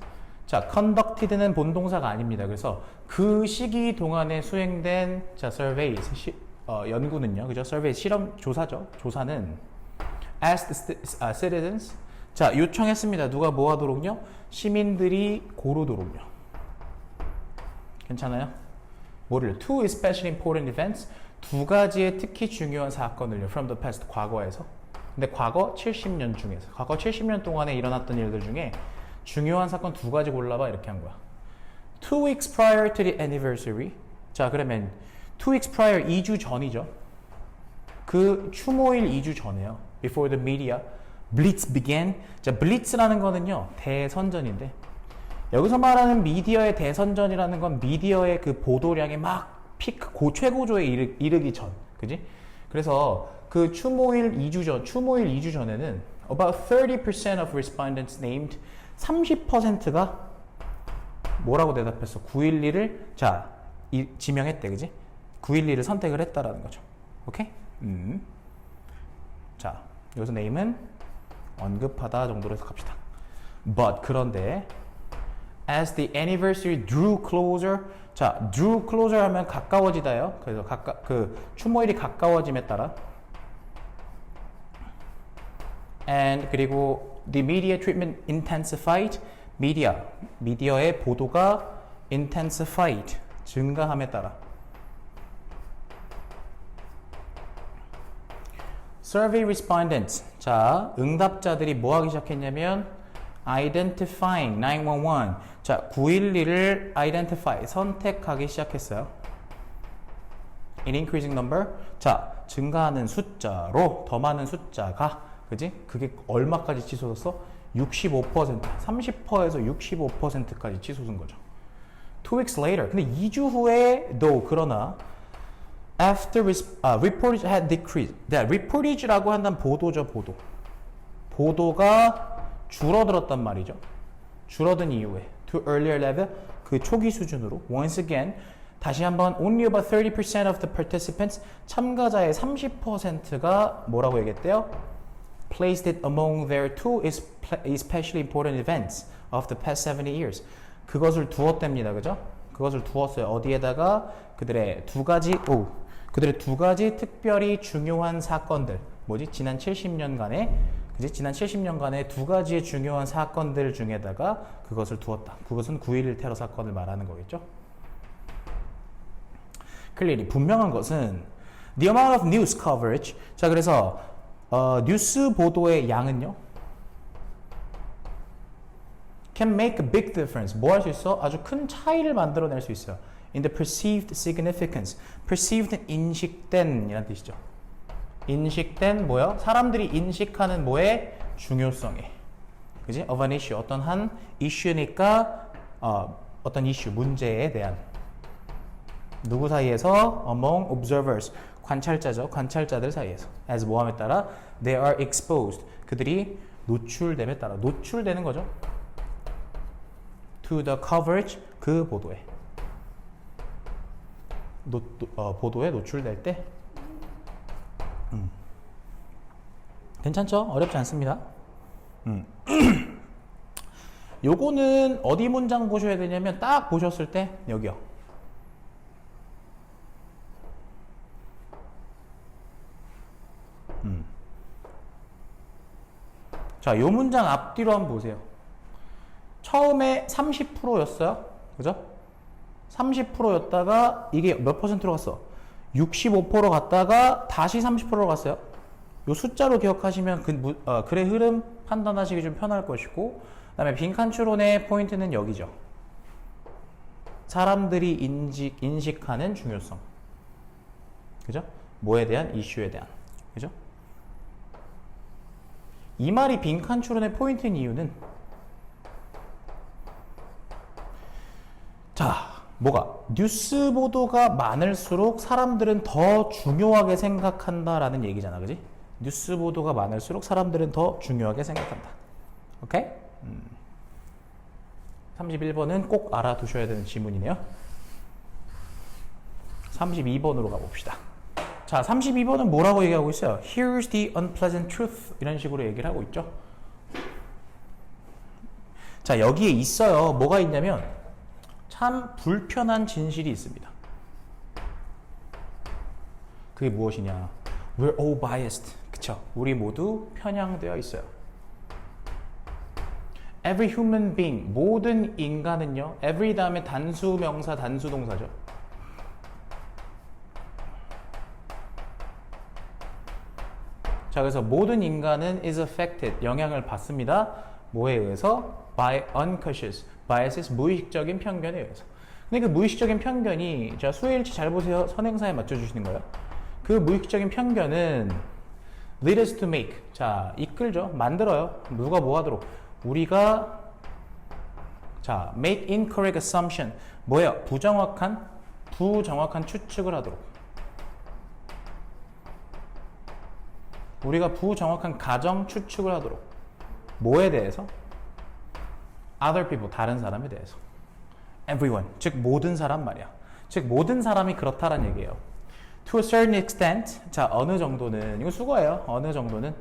자 conducted는 본동사가 아닙니다. 그래서 그 시기 동안에 수행된 자 surveys 연구는요, 그죠? survey 실험 조사죠. 조사는 asked citizens 자 요청했습니다. 누가 뭐 하도록요? 시민들이 고르도록요. 괜찮아요? 뭐를? Two especially important events 두 가지의 특히 중요한 사건을요. From the past 과거에서. 근데 과거 70년 중에서 과거 70년 동안에 일어났던 일들 중에 중요한 사건 두 가지 골라봐 이렇게 한 거야. 2 weeks prior to the anniversary 자 그러면 2 weeks prior 2주 전이죠. 그 추모일 2주 전에요. Before the media blitz began. 자, blitz라는 거는요 대선전인데 여기서 말하는 미디어의 대선전이라는 건 미디어의 그 보도량이 막 피크 최고조에 이르기 전, 그지? 그래서 그 추모일 2주 전에는 about 30% of respondents named 30%가 뭐라고 대답했어? 9.11을 자 지명했대, 그지? 9.11을 선택을 했다라는 거죠. 오케이? 자, 여기서 name은 언급하다 정도로 해서 갑시다. But 그런데 as the anniversary drew closer 자, drew closer 하면 가까워지다요. 그래서 그 추모일이 가까워짐에 따라 and 그리고 the media treatment intensified 미디어의 보도가 intensified 증가함에 따라 survey respondents 자 응답자들이 뭐 하기 시작했냐면 identifying 911 자 911을 identify 선택하기 시작했어요. in increasing number. 자, 증가하는 숫자로 더 많은 숫자가, 그지? 그게 얼마까지 치솟았어? 65%, 30%에서 65%까지 치솟은 거죠. 2 weeks later. 근데 2주 후에도 그러나 after reportage had decreased. 네, reportage라고 한다면 보도죠, 보도. 보도가 줄어들었단 말이죠. 줄어든 이후에 to earlier level, 그 초기 수준으로. Once again, 다시 한번 only about 30% of the participants, 참가자의 30%가 뭐라고 얘기했대요? Placed it among their two especially important events of the past 70 years. 그것을 두었답니다. 그죠? 그것을 두었어요. 어디에다가? 그들의 두 가지 특별히 중요한 사건들. 뭐지? 지난 70년간의, 그지? 지난 70년간의 두 가지의 중요한 사건들 중에다가 그것을 두었다. 그것은 9.11 테러 사건을 말하는 거겠죠? 클리리 분명한 것은 the amount of news coverage. 자, 그래서 뉴스 보도의 양은요, can make a big difference. 뭐 할 수 있어? 아주 큰 차이를 만들어낼 수 있어요. in the perceived significance. perceived는 인식된 이란 뜻이죠. 인식된 뭐야? 사람들이 인식하는 뭐의 중요성에, 그지? of an issue. 어떤 한 이슈니까 어떤 이슈, 문제에 대한. 누구 사이에서? among observers. 관찰자죠. 관찰자들 사이에서. as 뭐함에 따라 they are exposed. 그들이 노출됨에 따라 노출되는 거죠. to the coverage. 그 보도에. 보도에 노출될 때. 괜찮죠? 어렵지 않습니다. 요거는 어디 문장 보셔야 되냐면 딱 보셨을 때 여기요. 자, 요 문장 앞뒤로 한번 보세요. 처음에 30%였어요. 그죠? 30%였다가 이게 몇 퍼센트로 갔어? 65% 갔다가 다시 30%로 갔어요. 요 숫자로 기억하시면 글의 흐름 판단하시기 좀 편할 것이고, 그 다음에 빈칸 추론의 포인트는 여기죠. 사람들이 인식하는 중요성. 그죠? 뭐에 대한? 이슈에 대한. 그죠? 이 말이 빈칸 추론의 포인트인 이유는, 자, 뭐가? 뉴스 보도가 많을수록 사람들은 더 중요하게 생각한다라는 얘기잖아. 그지? 뉴스 보도가 많을수록 사람들은 더 중요하게 생각한다. 오케이? 31번은 꼭 알아두셔야 되는 지문이네요. 32번으로 가봅시다. 자, 32번은 뭐라고 얘기하고 있어요? Here's the unpleasant truth. 이런 식으로 얘기를 하고 있죠. 자, 여기에 있어요. 뭐가 있냐면 참 불편한 진실이 있습니다. 그게 무엇이냐? We're all biased. 그쵸? 우리 모두 편향되어 있어요. Every human being. 모든 인간은요. Every 다음에 단수 명사, 단수 동사죠. 자, 그래서 모든 인간은 is affected. 영향을 받습니다. 뭐에 의해서? By unconscious. biases. 무의식적인 편견에 의해서. 근데 그 무의식적인 편견이, 자, 수요일치 잘 보세요. 선행사에 맞춰주시는 거예요. 그 무의식적인 편견은 lead us to make. 자, 이끌죠. 만들어요. 누가 뭐 하도록. 우리가, 자, make incorrect assumption. 뭐예요? 부정확한 추측을 하도록. 우리가 부정확한 가정 추측을 하도록. 뭐에 대해서? other people. 다른 사람에 대해서. everyone. 즉, 모든 사람 말이야. 즉, 모든 사람이 그렇다란 얘기예요. To a certain extent. 자, 어느 정도는. 이거 수거예요. 어느 정도는.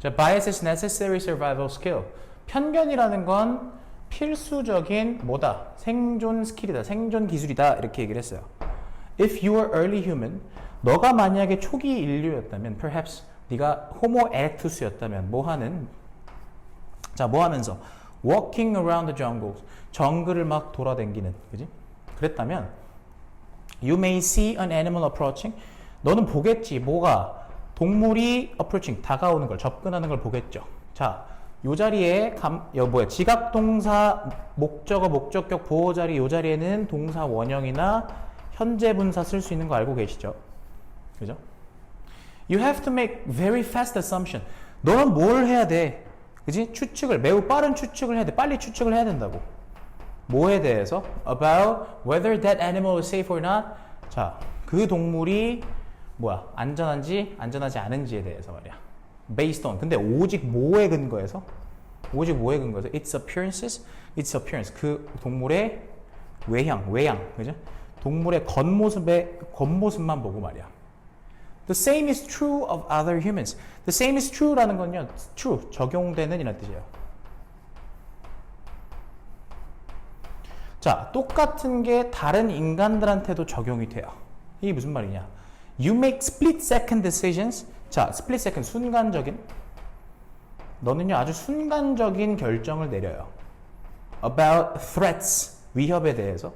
자, bias is necessary survival skill. 편견이라는 건 필수적인 뭐다? 생존 스킬이다. 생존 기술이다. 이렇게 얘기를 했어요. If you were early human, 너가 만약에 초기 인류였다면, perhaps 네가 호모 에렉투스였다면 뭐 하는? 자, 뭐 하면서? Walking around the jungle. 정글을 막 돌아다니는, 그지? 그랬다면, you may see an animal approaching. 너는 보겠지. 뭐가? 동물이 approaching, 다가오는 걸, 접근하는 걸 보겠죠. 자, 요 자리에 지각 동사 목적어 목적격 보호 자리 요 자리에는 동사 원형이나 현재 분사 쓸 수 있는 거 알고 계시죠? 그죠? You have to make very fast assumption. 너는 뭘 해야 돼? 그지? 추측을 매우 빠른 추측을 해야 돼. 빨리 추측을 해야 된다고. 뭐에 대해서? About whether that animal is safe or not. 자, 그 동물이 안전한지 안전하지 않은지에 대해서 말이야. Based on. 근데 오직 뭐에 근거해서? Its appearances. 그 동물의 외양. 그죠? 동물의 겉모습만 보고 말이야. The same is true of other humans. The same is true라는 건요. true. 적용되는 이란 뜻이에요. 자, 똑같은 게 다른 인간들한테도 적용이 돼요. 이게 무슨 말이냐? You make split second decisions. 자, split second 순간적인. 너는요 아주 순간적인 결정을 내려요. About threats 위협에 대해서.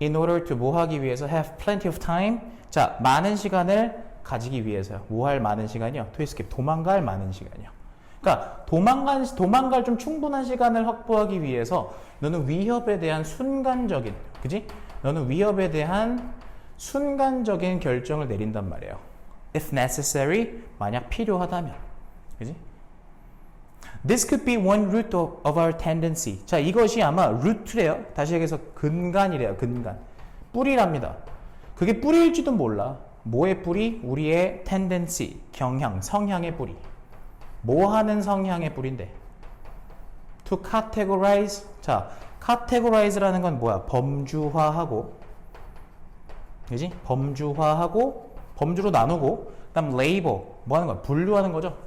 In order to 뭐 하기 위해서 have plenty of time. 자, 많은 시간을 가지기 위해서요. 뭐 할 많은 시간이요? To escape 도망갈 많은 시간이요. 그러니까 도망갈 좀 충분한 시간을 확보하기 위해서 너는 위협에 대한 순간적인, 그지? 너는 위협에 대한 순간적인 결정을 내린단 말이에요. If necessary, 만약 필요하다면, 그지? This could be one root of our tendency. 자, 이것이 아마 root래요. 다시 얘기해서 근간이래요. 근간. 뿌리랍니다. 그게 뿌리일지도 몰라. 뭐의 뿌리? 우리의 tendency, 경향, 성향의 뿌리. 뭐 하는 성향의 뿌리인데? To categorize. 자, categorize라는 건 뭐야? 범주화하고, 그지? 범주화하고, 범주로 나누고, 그다음 label. 뭐 하는 거야? 분류하는 거죠.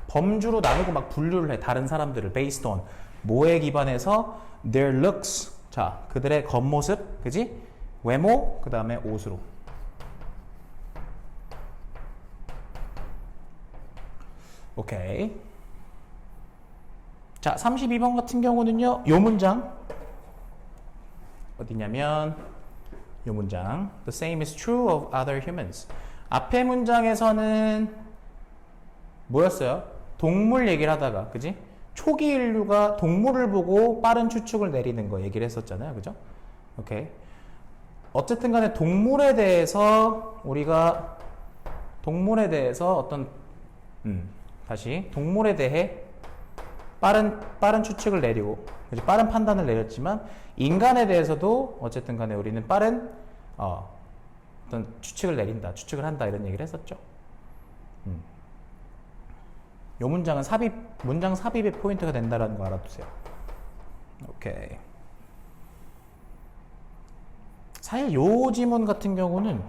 범주로 나누고 막 분류를 해. 다른 사람들을 based on 뭐에 기반해서 their looks. 자, 그들의 겉모습, 그지? 외모, 그 다음에 옷으로. 오케이. 자, 32번 같은 경우는요. 요 문장 어디냐면 요 문장 The same is true of other humans. 앞에 문장에서는 뭐였어요? 동물 얘기를 하다가, 그지? 초기 인류가 동물을 보고 빠른 추측을 내리는 거 얘기를 했었잖아요. 그죠? 오케이. 어쨌든 간에 동물에 대해서 어떤 다시 동물에 대해 빠른 추측을 내리고, 그치? 빠른 판단을 내렸지만 인간에 대해서도 어쨌든 간에 우리는 빠른 어떤 추측을 한다 이런 얘기를 했었죠. 이 문장은 문장 삽입의 포인트가 된다라는 거 알아두세요. 오케이. 사실 요 지문 같은 경우는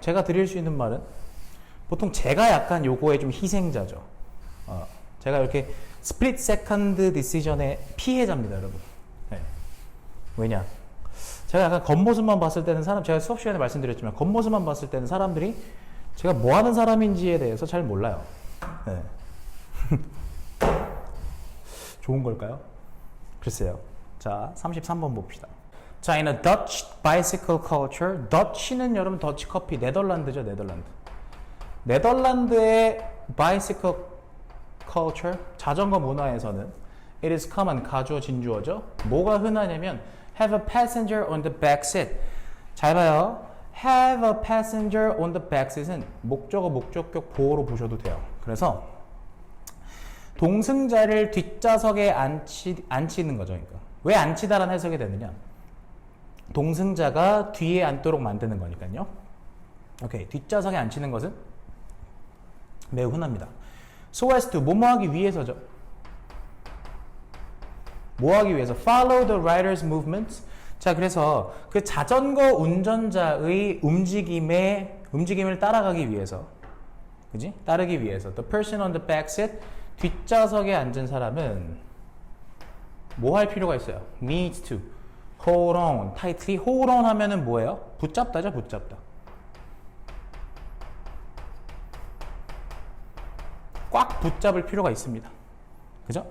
제가 드릴 수 있는 말은 보통 제가 약간 요거에 좀 희생자죠. 제가 이렇게 스플릿 세컨드 디시전의 피해자입니다, 여러분. 네. 왜냐? 제가 약간 겉모습만 봤을 때는 제가 수업 시간에 말씀드렸지만 겉모습만 봤을 때는 사람들이 제가 뭐 하는 사람인지에 대해서 잘 몰라요. 네. 좋은 걸까요? 글쎄요. 자, 33번 봅시다. 자, in a Dutch bicycle culture, Dutch는 여러분 더치 커피, 네덜란드죠, 네덜란드. 네덜란드의 bicycle culture, 자전거 문화에서는 it is common, 가주어, 진주어죠. 뭐가 흔하냐면 have a passenger on the back seat. 잘 봐요. have a passenger on the back seat은 목적어, 목적격 보호로 보셔도 돼요. 그래서 동승자를 뒷좌석에 앉히는 거죠. 그러니까. 왜 앉히다라는 해석이 되느냐? 동승자가 뒤에 앉도록 만드는 거니까요. 오케이. 뒷좌석에 앉히는 것은 매우 흔합니다. So as to, 뭐뭐 하기 위해서죠. 뭐 하기 위해서? Follow the rider's movements. 자, 그래서 그 자전거 운전자의 움직임을 따라가기 위해서. 그지? 따르기 위해서. The person on the back seat. 뒷좌석에 앉은 사람은 뭐 할 필요가 있어요? Needs to hold on tightly. hold on 하면은 뭐예요? 붙잡다죠, 붙잡다. 꽉 붙잡을 필요가 있습니다. 그죠?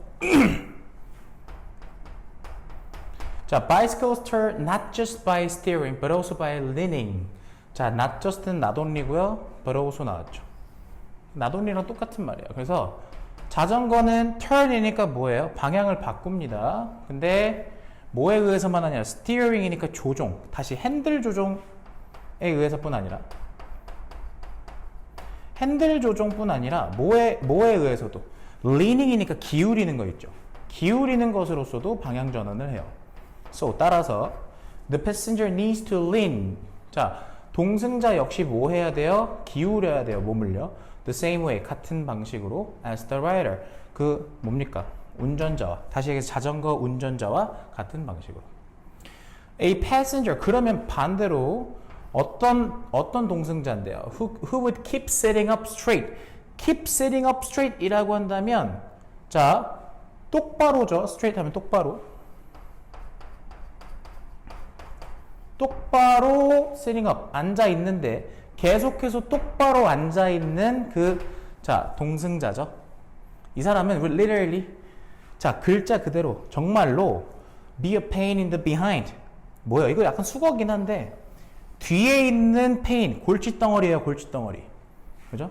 자, bicycles turn not just by steering but also by leaning. 자, not just는 not only고요, but also 나왔죠. not only랑 똑같은 말이에요. 그래서 자전거는 turn이니까 뭐예요? 방향을 바꿉니다. 근데 뭐에 의해서만 아니라 steering이니까 조종, 다시 핸들 조종에 의해서뿐 아니라 핸들 조종뿐 아니라 뭐에 의해서도 leaning이니까 기울이는 거 있죠. 기울이는 것으로서도 방향 전환을 해요. So 따라서 the passenger needs to lean. 자, 동승자 역시 뭐 해야 돼요? 기울여야 돼요. 몸을요. The same way, 같은 방식으로 as the rider. 그 뭡니까? 운전자와, 다시 얘기해서 자전거 운전자와 같은 방식으로. A passenger, 그러면 반대로 어떤 동승자인데요? Who would keep sitting up straight? Keep sitting up straight 이라고 한다면, 자, 똑바로죠. straight 하면 똑바로. 똑바로 sitting up, 앉아 있는데 계속해서 똑바로 앉아 있는 자, 동승자죠. 이 사람은 literally, 자, 글자 그대로 정말로 be a pain in the behind. 뭐야? 이거 약간 수거긴 한데 뒤에 있는 pain, 골칫덩어리예요, 골칫덩어리. 그죠?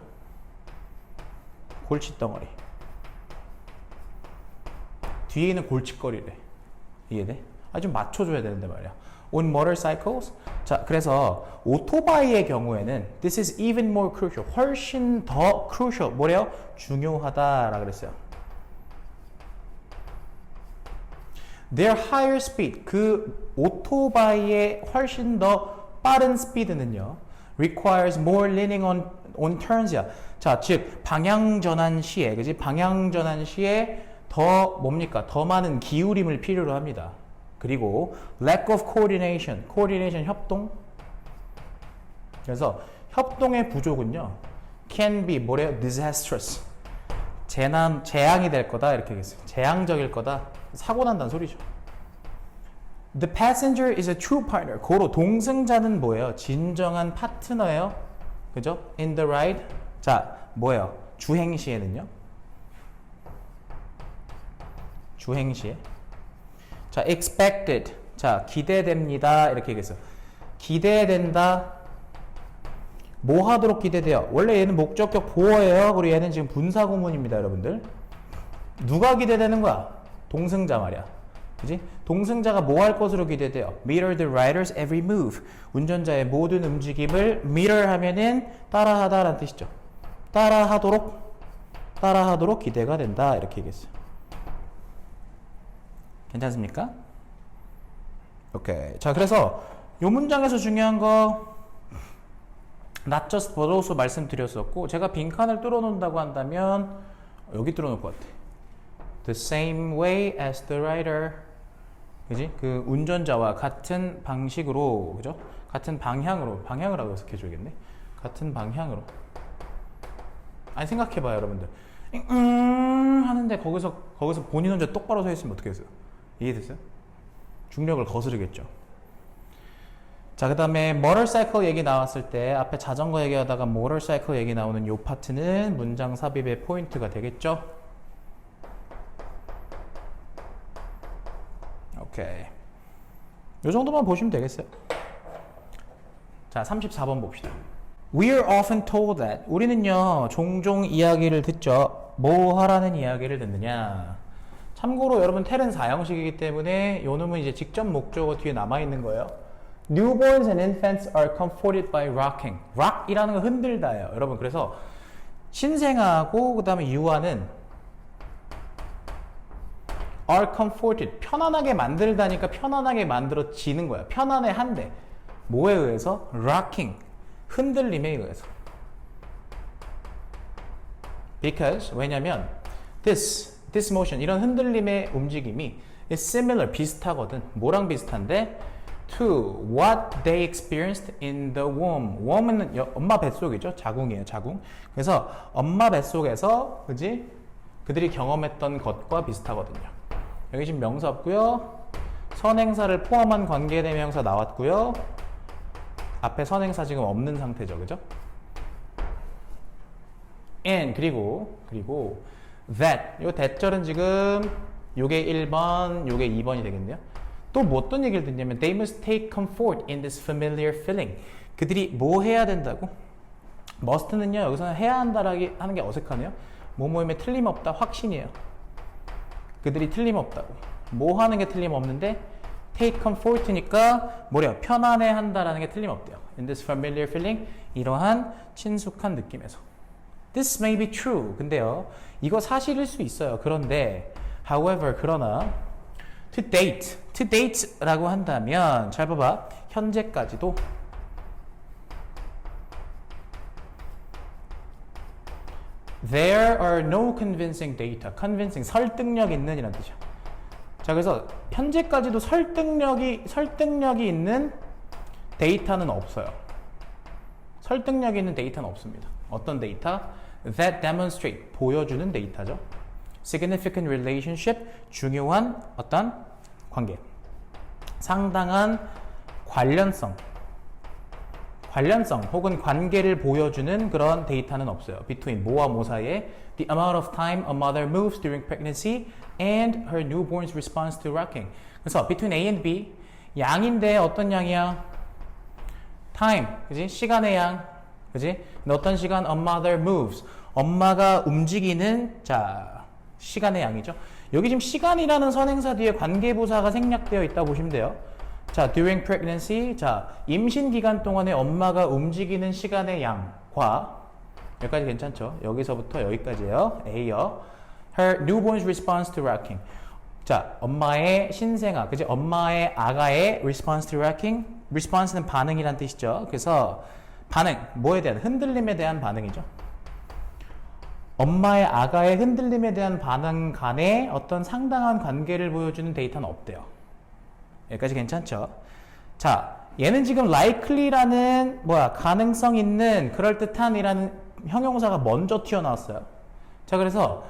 골칫덩어리. 뒤에 있는 골칫거리래. 이해돼? 좀 맞춰줘야 되는데 말이야. On motorcycles. 자, 그래서 오토바이의 경우에는 this is even more crucial. 훨씬 더 crucial. 뭐래요? 중요하다라 그랬어요. Their higher speed. 그 오토바이의 훨씬 더 빠른 스피드는요. requires more leaning on turns야. 자, 즉 방향 전환 시에, 그지? 방향 전환 시에 더 뭡니까? 더 많은 기울임을 필요로 합니다. 그리고 lack of coordination, coordination 협동. 그래서 협동의 부족은요, can be 뭐래요? disastrous. 재앙이 될 거다 이렇게 얘기했어요. 재앙적일 거다. 사고 난다는 소리죠. The passenger is a true partner. 고로 동승자는 뭐예요? 진정한 파트너예요. 그죠? In the ride. 자, 뭐예요? 주행 시에는요. 주행 시에. 자, expected. 자, 기대됩니다. 이렇게 얘기했어요. 기대된다. 뭐 하도록 기대돼요? 원래 얘는 목적격 보어예요. 그리고 얘는 지금 분사구문입니다, 여러분들. 누가 기대되는 거야? 동승자 말이야. 그지? 동승자가 뭐 할 것으로 기대돼요? Mirror the rider's every move. 운전자의 모든 움직임을 mirror 하면은 따라하다라는 뜻이죠. 따라하도록 기대가 된다. 이렇게 얘기했어요. 괜찮습니까? 오케이. 자, 그래서 이 문장에서 중요한 거 not just but also 말씀드렸었고, 제가 빈칸을 뚫어놓는다고 한다면 여기 뚫어놓을 것 같아. The same way as the rider. 그지? 그 운전자와 같은 방식으로, 그죠? 같은 방향으로 하고 해석해줘야겠네. 같은 방향으로. 아니, 생각해봐요, 여러분들. 하는데 거기서 본인 혼자 똑바로 서 있으면 어떻게 했어요? 이해됐어요? 중력을 거스르겠죠. 자, 그 다음에 motorcycle 얘기 나왔을 때 앞에 자전거 얘기하다가 motorcycle 얘기 나오는 요 파트는 문장 삽입의 포인트가 되겠죠. 오케이. 요 정도만 보시면 되겠어요. 자, 34번 봅시다. We are often told that. 우리는요, 종종 이야기를 듣죠. 뭐 하라는 이야기를 듣느냐. 참고로 여러분 텔은 4형식이기 때문에 요 놈은 이제 직접 목적어 뒤에 남아있는 거예요. Newborns and infants are comforted by rocking. rock이라는 건 흔들다예요. 여러분, 그래서 신생아하고 그 다음에 유아는 are comforted. 편안하게 만들다니까 편안하게 만들어지는 거야. 편안해 한데. 뭐에 의해서? rocking. 흔들림에 의해서. Because, 왜냐면 this motion, 이런 흔들림의 움직임이 is similar, 비슷하거든. 뭐랑 비슷한데? To what they experienced in the womb. womb은 엄마 뱃속이죠. 자궁이에요, 자궁. 그래서 엄마 뱃속에서, 그지? 그들이 경험했던 것과 비슷하거든요. 여기 지금 명사 없고요. 선행사를 포함한 관계대명사 나왔고요. 앞에 선행사 지금 없는 상태죠, 그죠? and 그리고 that. 요 대절은 지금 요게 1번, 요게 2번이 되겠네요. 또 뭐 어떤 얘기를 듣냐면 they must take comfort in this familiar feeling. 그들이 뭐 해야 된다고? must는요, 여기서는 해야 한다라기 하는 게 어색하네요. 뭐뭐임에 틀림없다 확신이에요. 그들이 틀림없다고. 뭐 하는 게 틀림없는데 take comfort니까 뭐래요? 편안해 한다라는 게 틀림없대요. In this familiar feeling, 이러한 친숙한 느낌에서. This may be true. 근데요, 이거 사실일 수 있어요. 그런데 however, 그러나 to date라고 한다면 잘 봐봐. 현재까지도 There are no convincing data. convincing, 설득력 있는 이란 뜻이야. 자, 그래서 현재까지도 설득력이 있는 데이터는 없어요. 설득력이 있는 데이터는 없습니다. 어떤 데이터? That demonstrate, 보여주는 데이터죠. Significant relationship, 중요한 어떤 관계. 상당한 관련성 혹은 관계를 보여주는 그런 데이터는 없어요. Between 뭐와 뭐 사이에 the amount of time a mother moves during pregnancy and her newborn's response to rocking. 그래서 between A and B, 양인데 어떤 양이야? time, 그지? 시간의 양, 그지? 근데 어떤 시간? A mother moves, 엄마가 움직이는 자 시간의 양이죠. 여기 지금 시간이라는 선행사 뒤에 관계부사가 생략되어 있다고 보시면 돼요. 자, during pregnancy, 자, 임신 기간 동안에 엄마가 움직이는 시간의 양과 여기까지 괜찮죠? 여기서부터 여기까지예요. A요. Her newborn's response to rocking. 자, 엄마의 신생아, 그지? 엄마의 아가의 response to rocking. response는 반응이란 뜻이죠. 그래서 반응, 뭐에 대한? 흔들림에 대한 반응이죠. 엄마의 아가의 흔들림에 대한 반응 간에 어떤 상당한 관계를 보여주는 데이터는 없대요. 여기까지 괜찮죠? 자, 얘는 지금 likely라는 가능성 있는 그럴듯한이라는 형용사가 먼저 튀어나왔어요. 자, 그래서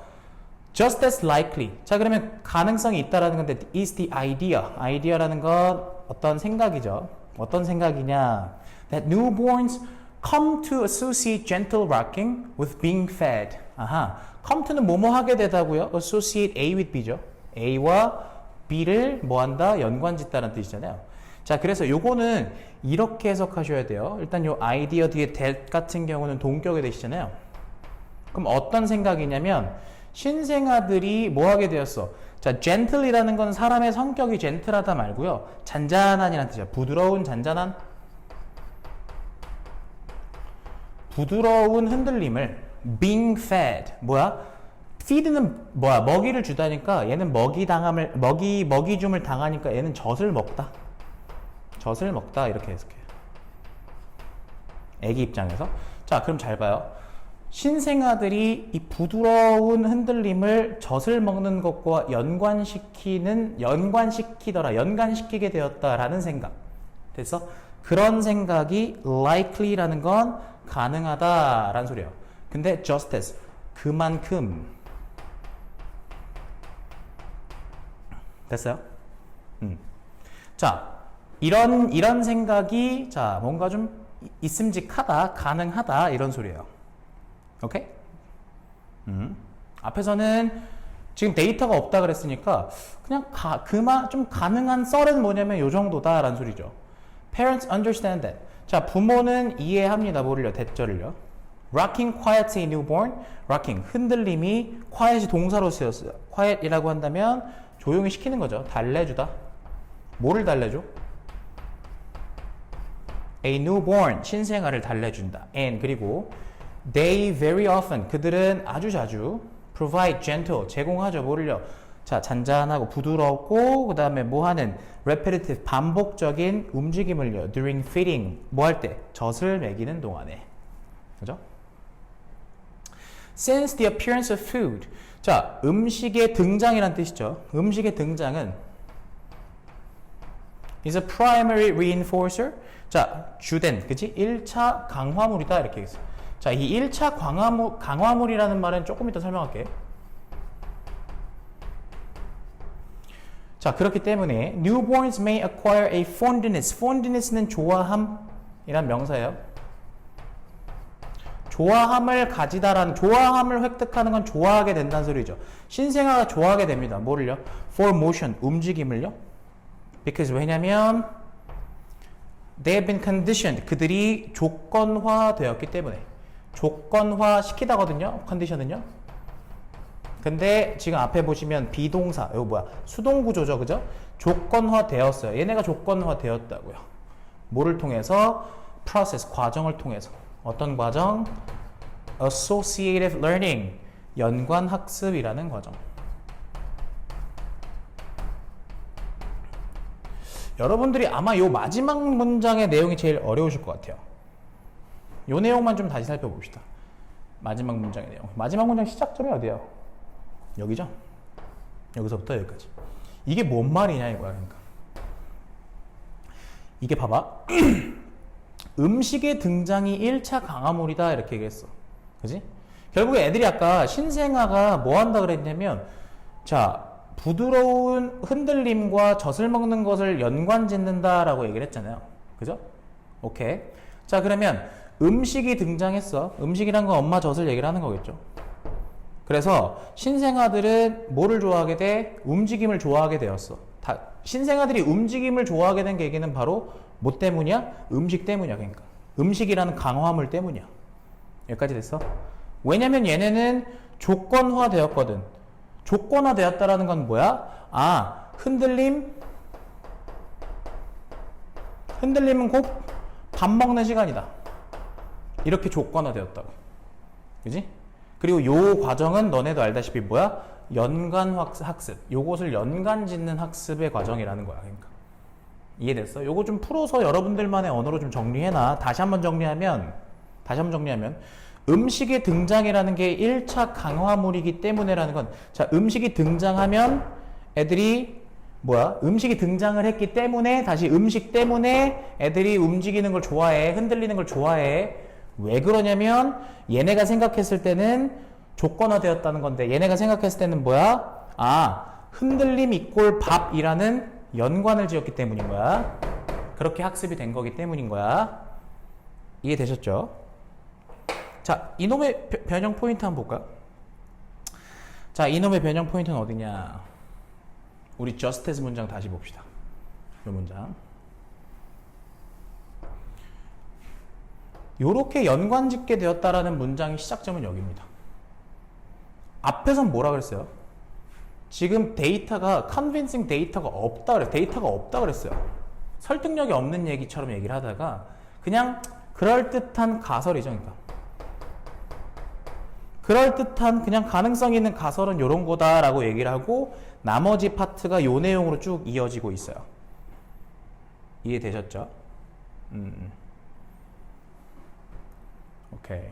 just as likely. 자, 그러면 가능성이 있다라는 건데 is the idea. idea라는 건 어떤 생각이죠. 어떤 생각이냐? That newborns come to associate gentle rocking with being fed. 아하, come to는 뭐뭐 하게 되다고요? associate A with B죠. A와 B를 뭐한다? 연관짓다라는 뜻이잖아요. 자, 그래서 요거는 이렇게 해석하셔야 돼요. 일단 요 아이디어 뒤에 that 같은 경우는 동격이 되시잖아요. 그럼 어떤 생각이냐면 신생아들이 뭐 하게 되었어? 자, gentle이라는 건 사람의 성격이 젠틀하다 말고요. 잔잔한이라는 뜻이야. 부드러운, 잔잔한. 부드러운 흔들림을 being fed. feed는 먹이를 주다니까 얘는 먹이줌을 당하니까 얘는 젖을 먹다 이렇게 해석해요. 애기 입장에서. 자, 그럼 잘 봐요. 신생아들이 이 부드러운 흔들림을 젖을 먹는 것과 연관시키게 되었다라는 생각. 그래서 그런 생각이 likely라는 건 가능하다라는 소리예요. 근데 just as, 그만큼. 됐어요? 자, 이런 생각이 자 뭔가 좀 있음직하다, 가능하다 이런 소리예요. 오케이? 앞에서는 지금 데이터가 없다 그랬으니까 그냥 좀 가능한 썰은 뭐냐면 요 정도다라는 소리죠. Parents understand that. 자, 부모는 이해합니다. 뭐를요? 대절을요. Rocking quietly newborn. Rocking, 흔들림이 quiet이 동사로 쓰였어요. quiet이라고 한다면 조용히 시키는 거죠. 달래주다. 뭐를 달래줘? A newborn, 신생아를 달래준다. And 그리고 they very often, 그들은 아주 자주 provide gentle, 제공하죠. 뭐를요? 자, 잔잔하고 부드럽고 그 다음에 뭐하는 repetitive, 반복적인 움직임을요. during feeding, 뭐 할 때? 젖을 먹이는 동안에. 그죠? Since the appearance of food. 자, 음식의 등장이란 뜻이죠. 음식의 등장은 is a primary reinforcer. 자, 주된, 그치? 1차 강화물이다. 이렇게 했어요. 자, 이 1차 강화물이라는 말은 조금 이따 설명할게. 자, 그렇기 때문에 newborns may acquire a fondness. fondness는 좋아함이란 명사예요. 좋아함을 가지다라는, 좋아함을 획득하는 건 좋아하게 된다는 소리죠. 신생아가 좋아하게 됩니다. 뭐를요? For motion, 움직임을요. Because 왜냐면 they have been conditioned. 그들이 조건화 되었기 때문에. 조건화 시키다거든요. 컨디션은요. 근데 지금 앞에 보시면 비동사, 이거 뭐야? 수동 구조죠, 그죠? 조건화 되었어요. 얘네가 조건화 되었다고요. 뭐를 통해서? process, 과정을 통해서. 어떤 과정? associative learning, 연관 학습이라는 과정. 여러분들이 아마 요 마지막 문장의 내용이 제일 어려우실 것 같아요. 요 내용만 좀 다시 살펴봅시다. 마지막 문장의 내용. 마지막 문장 시작점이 어디예요? 여기죠? 여기서부터 여기까지. 이게 뭔 말이냐 이거야, 그러니까. 이게 봐봐. 음식의 등장이 1차 강화물이다 이렇게 얘기했어. 그지? 결국에 애들이 아까 신생아가 뭐 한다 그랬냐면, 자, 부드러운 흔들림과 젖을 먹는 것을 연관 짓는다라고 얘기를 했잖아요. 그죠? 오케이. 자, 그러면 음식이 등장했어. 음식이란 건 엄마 젖을 얘기를 하는 거겠죠. 그래서 신생아들은 뭐를 좋아하게 돼? 움직임을 좋아하게 되었어. 신생아들이 움직임을 좋아하게 된 계기는 바로 뭐 때문이야? 음식 때문이야. 그러니까 음식이라는 강화물 때문이야. 여기까지 됐어? 왜냐면 얘네는 조건화 되었거든. 조건화 되었다라는 건 뭐야? 아, 흔들림은 곧 밥 먹는 시간이다. 이렇게 조건화 되었다고. 그지? 그리고 요 과정은 너네도 알다시피 뭐야? 연관 학습. 요것을 연관 짓는 학습의 과정이라는 거야. 그러니까. 이해됐어? 요거 좀 풀어서 여러분들만의 언어로 좀 정리해놔. 다시 한번 정리하면 음식의 등장이라는 게 1차 강화물이기 때문에라는 건, 자, 음식이 등장하면 애들이 뭐야? 음식이 등장을 했기 때문에, 다시 음식 때문에 애들이 움직이는 걸 좋아해. 흔들리는 걸 좋아해. 왜 그러냐면 얘네가 생각했을 때는 조건화 되었다는 건데, 얘네가 생각했을 때는 뭐야? 아, 흔들림 이꼴 밥이라는 연관을 지었기 때문인 거야. 그렇게 학습이 된 거기 때문인 거야. 이해되셨죠? 자, 이놈의 변형 포인트 한번 볼까? 자, 이놈의 변형 포인트는 어디냐? 우리 just as 문장 다시 봅시다. 이 문장. 요렇게 연관 짓게 되었다라는 문장의 시작점은 여기입니다. 앞에선 뭐라 그랬어요? 지금 데이터가 convincing 데이터가 없다 그랬어요. 데이터가 없다 그랬어요. 설득력이 없는 얘기처럼 얘기를 하다가 그냥 그럴듯한 가설이죠. 그러니까. 그럴듯한 그냥 가능성 있는 가설은 요런 거다라고 얘기를 하고 나머지 파트가 요 내용으로 쭉 이어지고 있어요. 이해되셨죠? 오케이.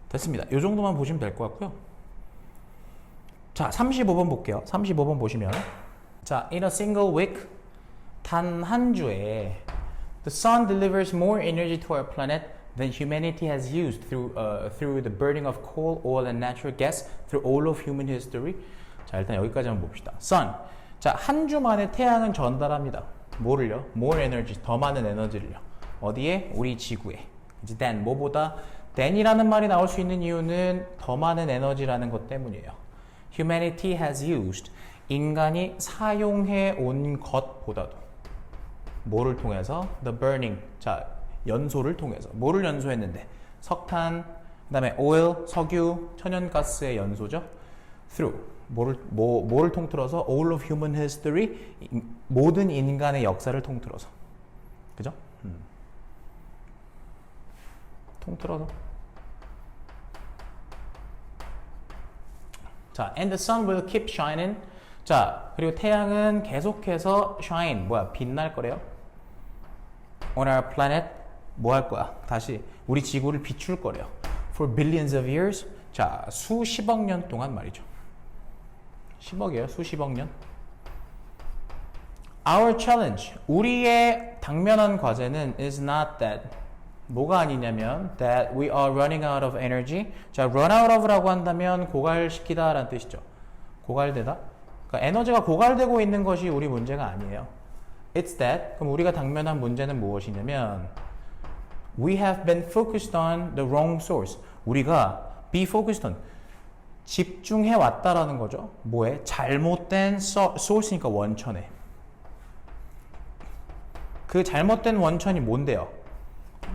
됐습니다. 요 정도만 보시면 될 것 같고요. 자, 35번 볼게요. 35번 보시면, 자, in a single week, 단 한 주에 the sun delivers more energy to our planet than humanity has used through the burning of coal, oil, and natural gas through all of human history. 자, 일단 여기까지 한번 봅시다. sun. 자, 한 주 만에 태양은 전달합니다. 뭐를요? more energy, 더 많은 에너지를요. 어디에? 우리 지구에. 이제 than, 뭐보다? than이라는 말이 나올 수 있는 이유는 더 많은 에너지라는 것 때문이에요. humanity has used, 인간이 사용해 온 것보다도. 뭐를 통해서? the burning. 자, 연소를 통해서. 뭐를 연소했는데? 석탄, 그 다음에 oil, 석유, 천연가스의 연소죠. through. 뭐를 통틀어서? all of human history. 모든 인간의 역사를 통틀어서. 그죠? 통틀어서. 자, and the sun will keep shining. 자, 그리고 태양은 계속해서 shine. 뭐야? 빛날 거래요. on our planet. 뭐 할 거야? 다시 우리 지구를 비출 거래요. for billions of years. 자, 수십억 년 동안 말이죠. 10억이에요. 수십억 년. Our challenge. 우리의 당면한 과제는 is not that. 뭐가 아니냐면 that we are running out of energy. 자, run out of라고 한다면 고갈시키다 라는 뜻이죠. 고갈되다. 그러니까 에너지가 고갈되고 있는 것이 우리 문제가 아니에요. It's that. 그럼 우리가 당면한 문제는 무엇이냐면 we have been focused on the wrong source. 우리가 be focused on 집중해 왔다라는 거죠. 뭐에? 잘못된 source니까 원천에. 그 잘못된 원천이 뭔데요?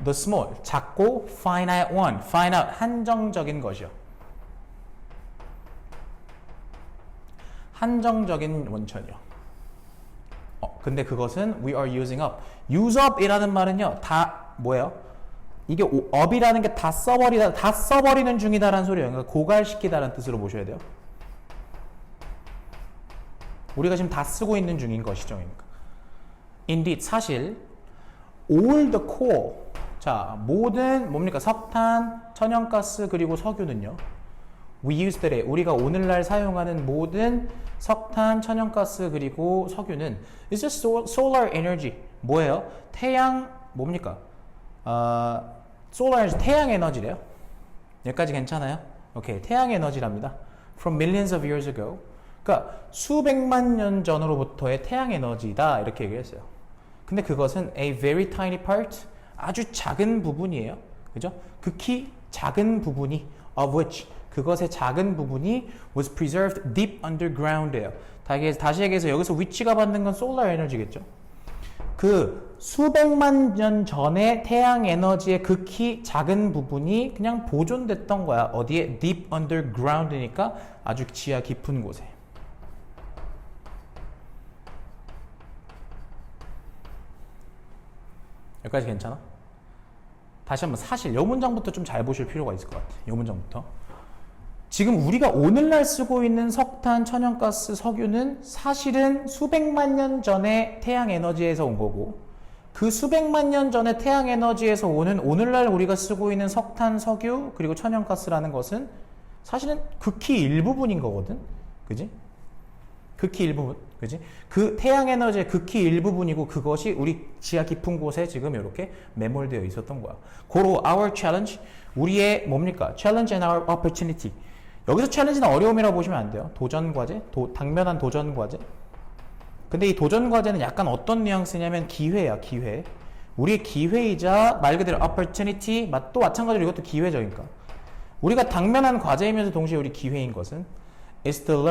the small, 작고 finite one, finite, 한정적인 것이요. 한정적인 원천이요. 근데 그것은 we are using up. use up이라는 말은요, 다 뭐예요? 이게 up이라는 게 다 써버리다, 다 써버리는 중이다라는 소리예요. 그러니까 고갈시키다라는 뜻으로 보셔야 돼요. 우리가 지금 다 쓰고 있는 중인 것이죠. 그러니까. Indeed, 사실 all the coal, 자 모든 뭡니까? 석탄, 천연가스 그리고 석유는요. We use today, 우리가 오늘날 사용하는 모든 석탄, 천연가스 그리고 석유는 is just solar energy. 뭐예요? 태양 뭡니까? solar energy, 태양 에너지래요. 여기까지 괜찮아요? 오케이, 태양 에너지랍니다. From millions of years ago. 그러니까 수백만 년 전으로부터의 태양 에너지다 이렇게 얘기했어요. 근데 그것은 a very tiny part, 아주 작은 부분이에요. 그죠? 극히 작은 부분이 of which, 그것의 작은 부분이 was preserved deep underground예요. 다시 얘기해서 여기서 위치가 받는 건 solar 에너지겠죠. 그 수백만 년 전에 태양 에너지의 극히 작은 부분이 그냥 보존됐던 거야. 어디에? deep underground이니까 아주 지하 깊은 곳에. 여기까지 괜찮아? 다시 한번 사실 요 문장부터 좀 잘 보실 필요가 있을 것 같아. 요 문장부터. 지금 우리가 오늘날 쓰고 있는 석탄, 천연가스, 석유는 사실은 수백만 년 전에 태양 에너지에서 온 거고, 그 수백만 년 전에 태양 에너지에서 오는 오늘날 우리가 쓰고 있는 석탄, 석유 그리고 천연가스라는 것은 사실은 극히 일부분인 거거든. 그지? 극히 일부분. 그지? 그 태양 에너지의 극히 일부분이고 그것이 우리 지하 깊은 곳에 지금 이렇게 매몰되어 있었던 거야. 고로 our challenge, 우리의 뭡니까? challenge and our opportunity. 여기서 챌린지는 어려움이라고 보시면 안 돼요. 도전 과제, 당면한 도전 과제. 근데 이 도전 과제는 약간 어떤 뉘앙스냐면 기회야, 기회. 우리의 기회이자 말 그대로 opportunity, 또 마찬가지로 이것도 기회적이니까. 우리가 당면한 과제이면서 동시에 우리 기회인 것은 is to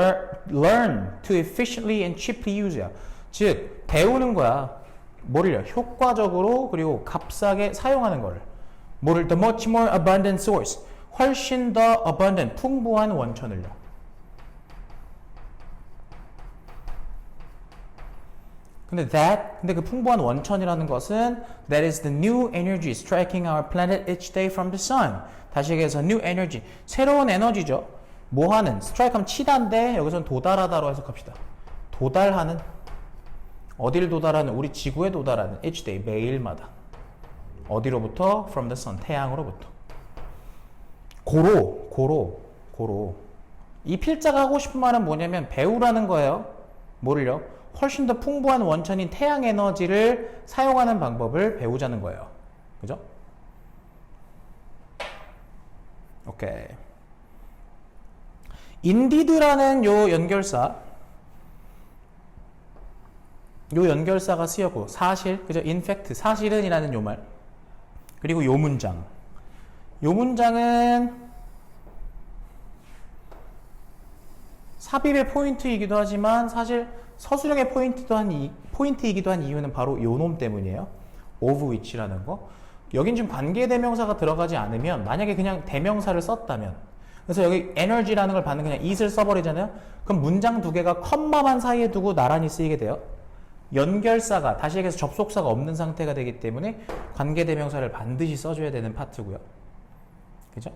learn to efficiently and cheaply use야. 즉 배우는 거야. 뭐를요? 효과적으로 그리고 값싸게 사용하는 거를. 뭐를 the much more abundant source. 훨씬 더 abundant, 풍부한 원천을요. 근데 그 풍부한 원천이라는 것은 that is the new energy striking our planet each day from the sun. 다시 얘기해서 new energy, 새로운 에너지죠. 뭐하는? strike하면 치다인데 여기서는 도달하다로 해석합시다. 도달하는, 어디를 도달하는? 우리 지구에 도달하는 each day, 매일마다. 어디로부터? from the sun, 태양으로부터. 고로. 이 필자가 하고 싶은 말은 뭐냐면 배우라는 거예요. 뭐를요? 훨씬 더 풍부한 원천인 태양 에너지를 사용하는 방법을 배우자는 거예요. 그죠? 오케이. 인디드라는 요 연결사가 쓰였고, 사실, 그죠? in fact, 사실은이라는 요 말. 그리고 요 문장. 요 문장은 삽입의 포인트이기도 하지만 사실 서술형의 포인트이기도 한 이유는 바로 요 놈 때문이에요. of which라는 거. 여긴 지금 관계대명사가 들어가지 않으면, 만약에 그냥 대명사를 썼다면, 그래서 여기 energy라는 걸 받는 그냥 it을 써버리잖아요. 그럼 문장 두 개가 컴마만 사이에 두고 나란히 쓰이게 돼요. 연결사가, 다시 얘기해서 접속사가 없는 상태가 되기 때문에 관계대명사를 반드시 써줘야 되는 파트고요. 그죠?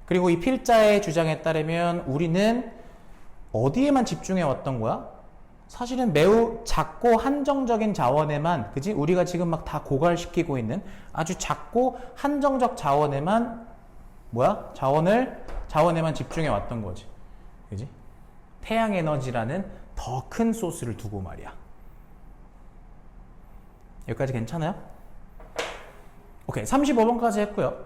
그리고 이 필자의 주장에 따르면 우리는 어디에만 집중해 왔던 거야? 사실은 매우 작고 한정적인 자원에만, 그지? 우리가 지금 막 다 고갈시키고 있는 아주 작고 한정적 자원에만, 자원에만 집중해 왔던 거지. 그지? 태양 에너지라는 더 큰 소스를 두고 말이야. 여기까지 괜찮아요? 오케이, 35번까지 했고요.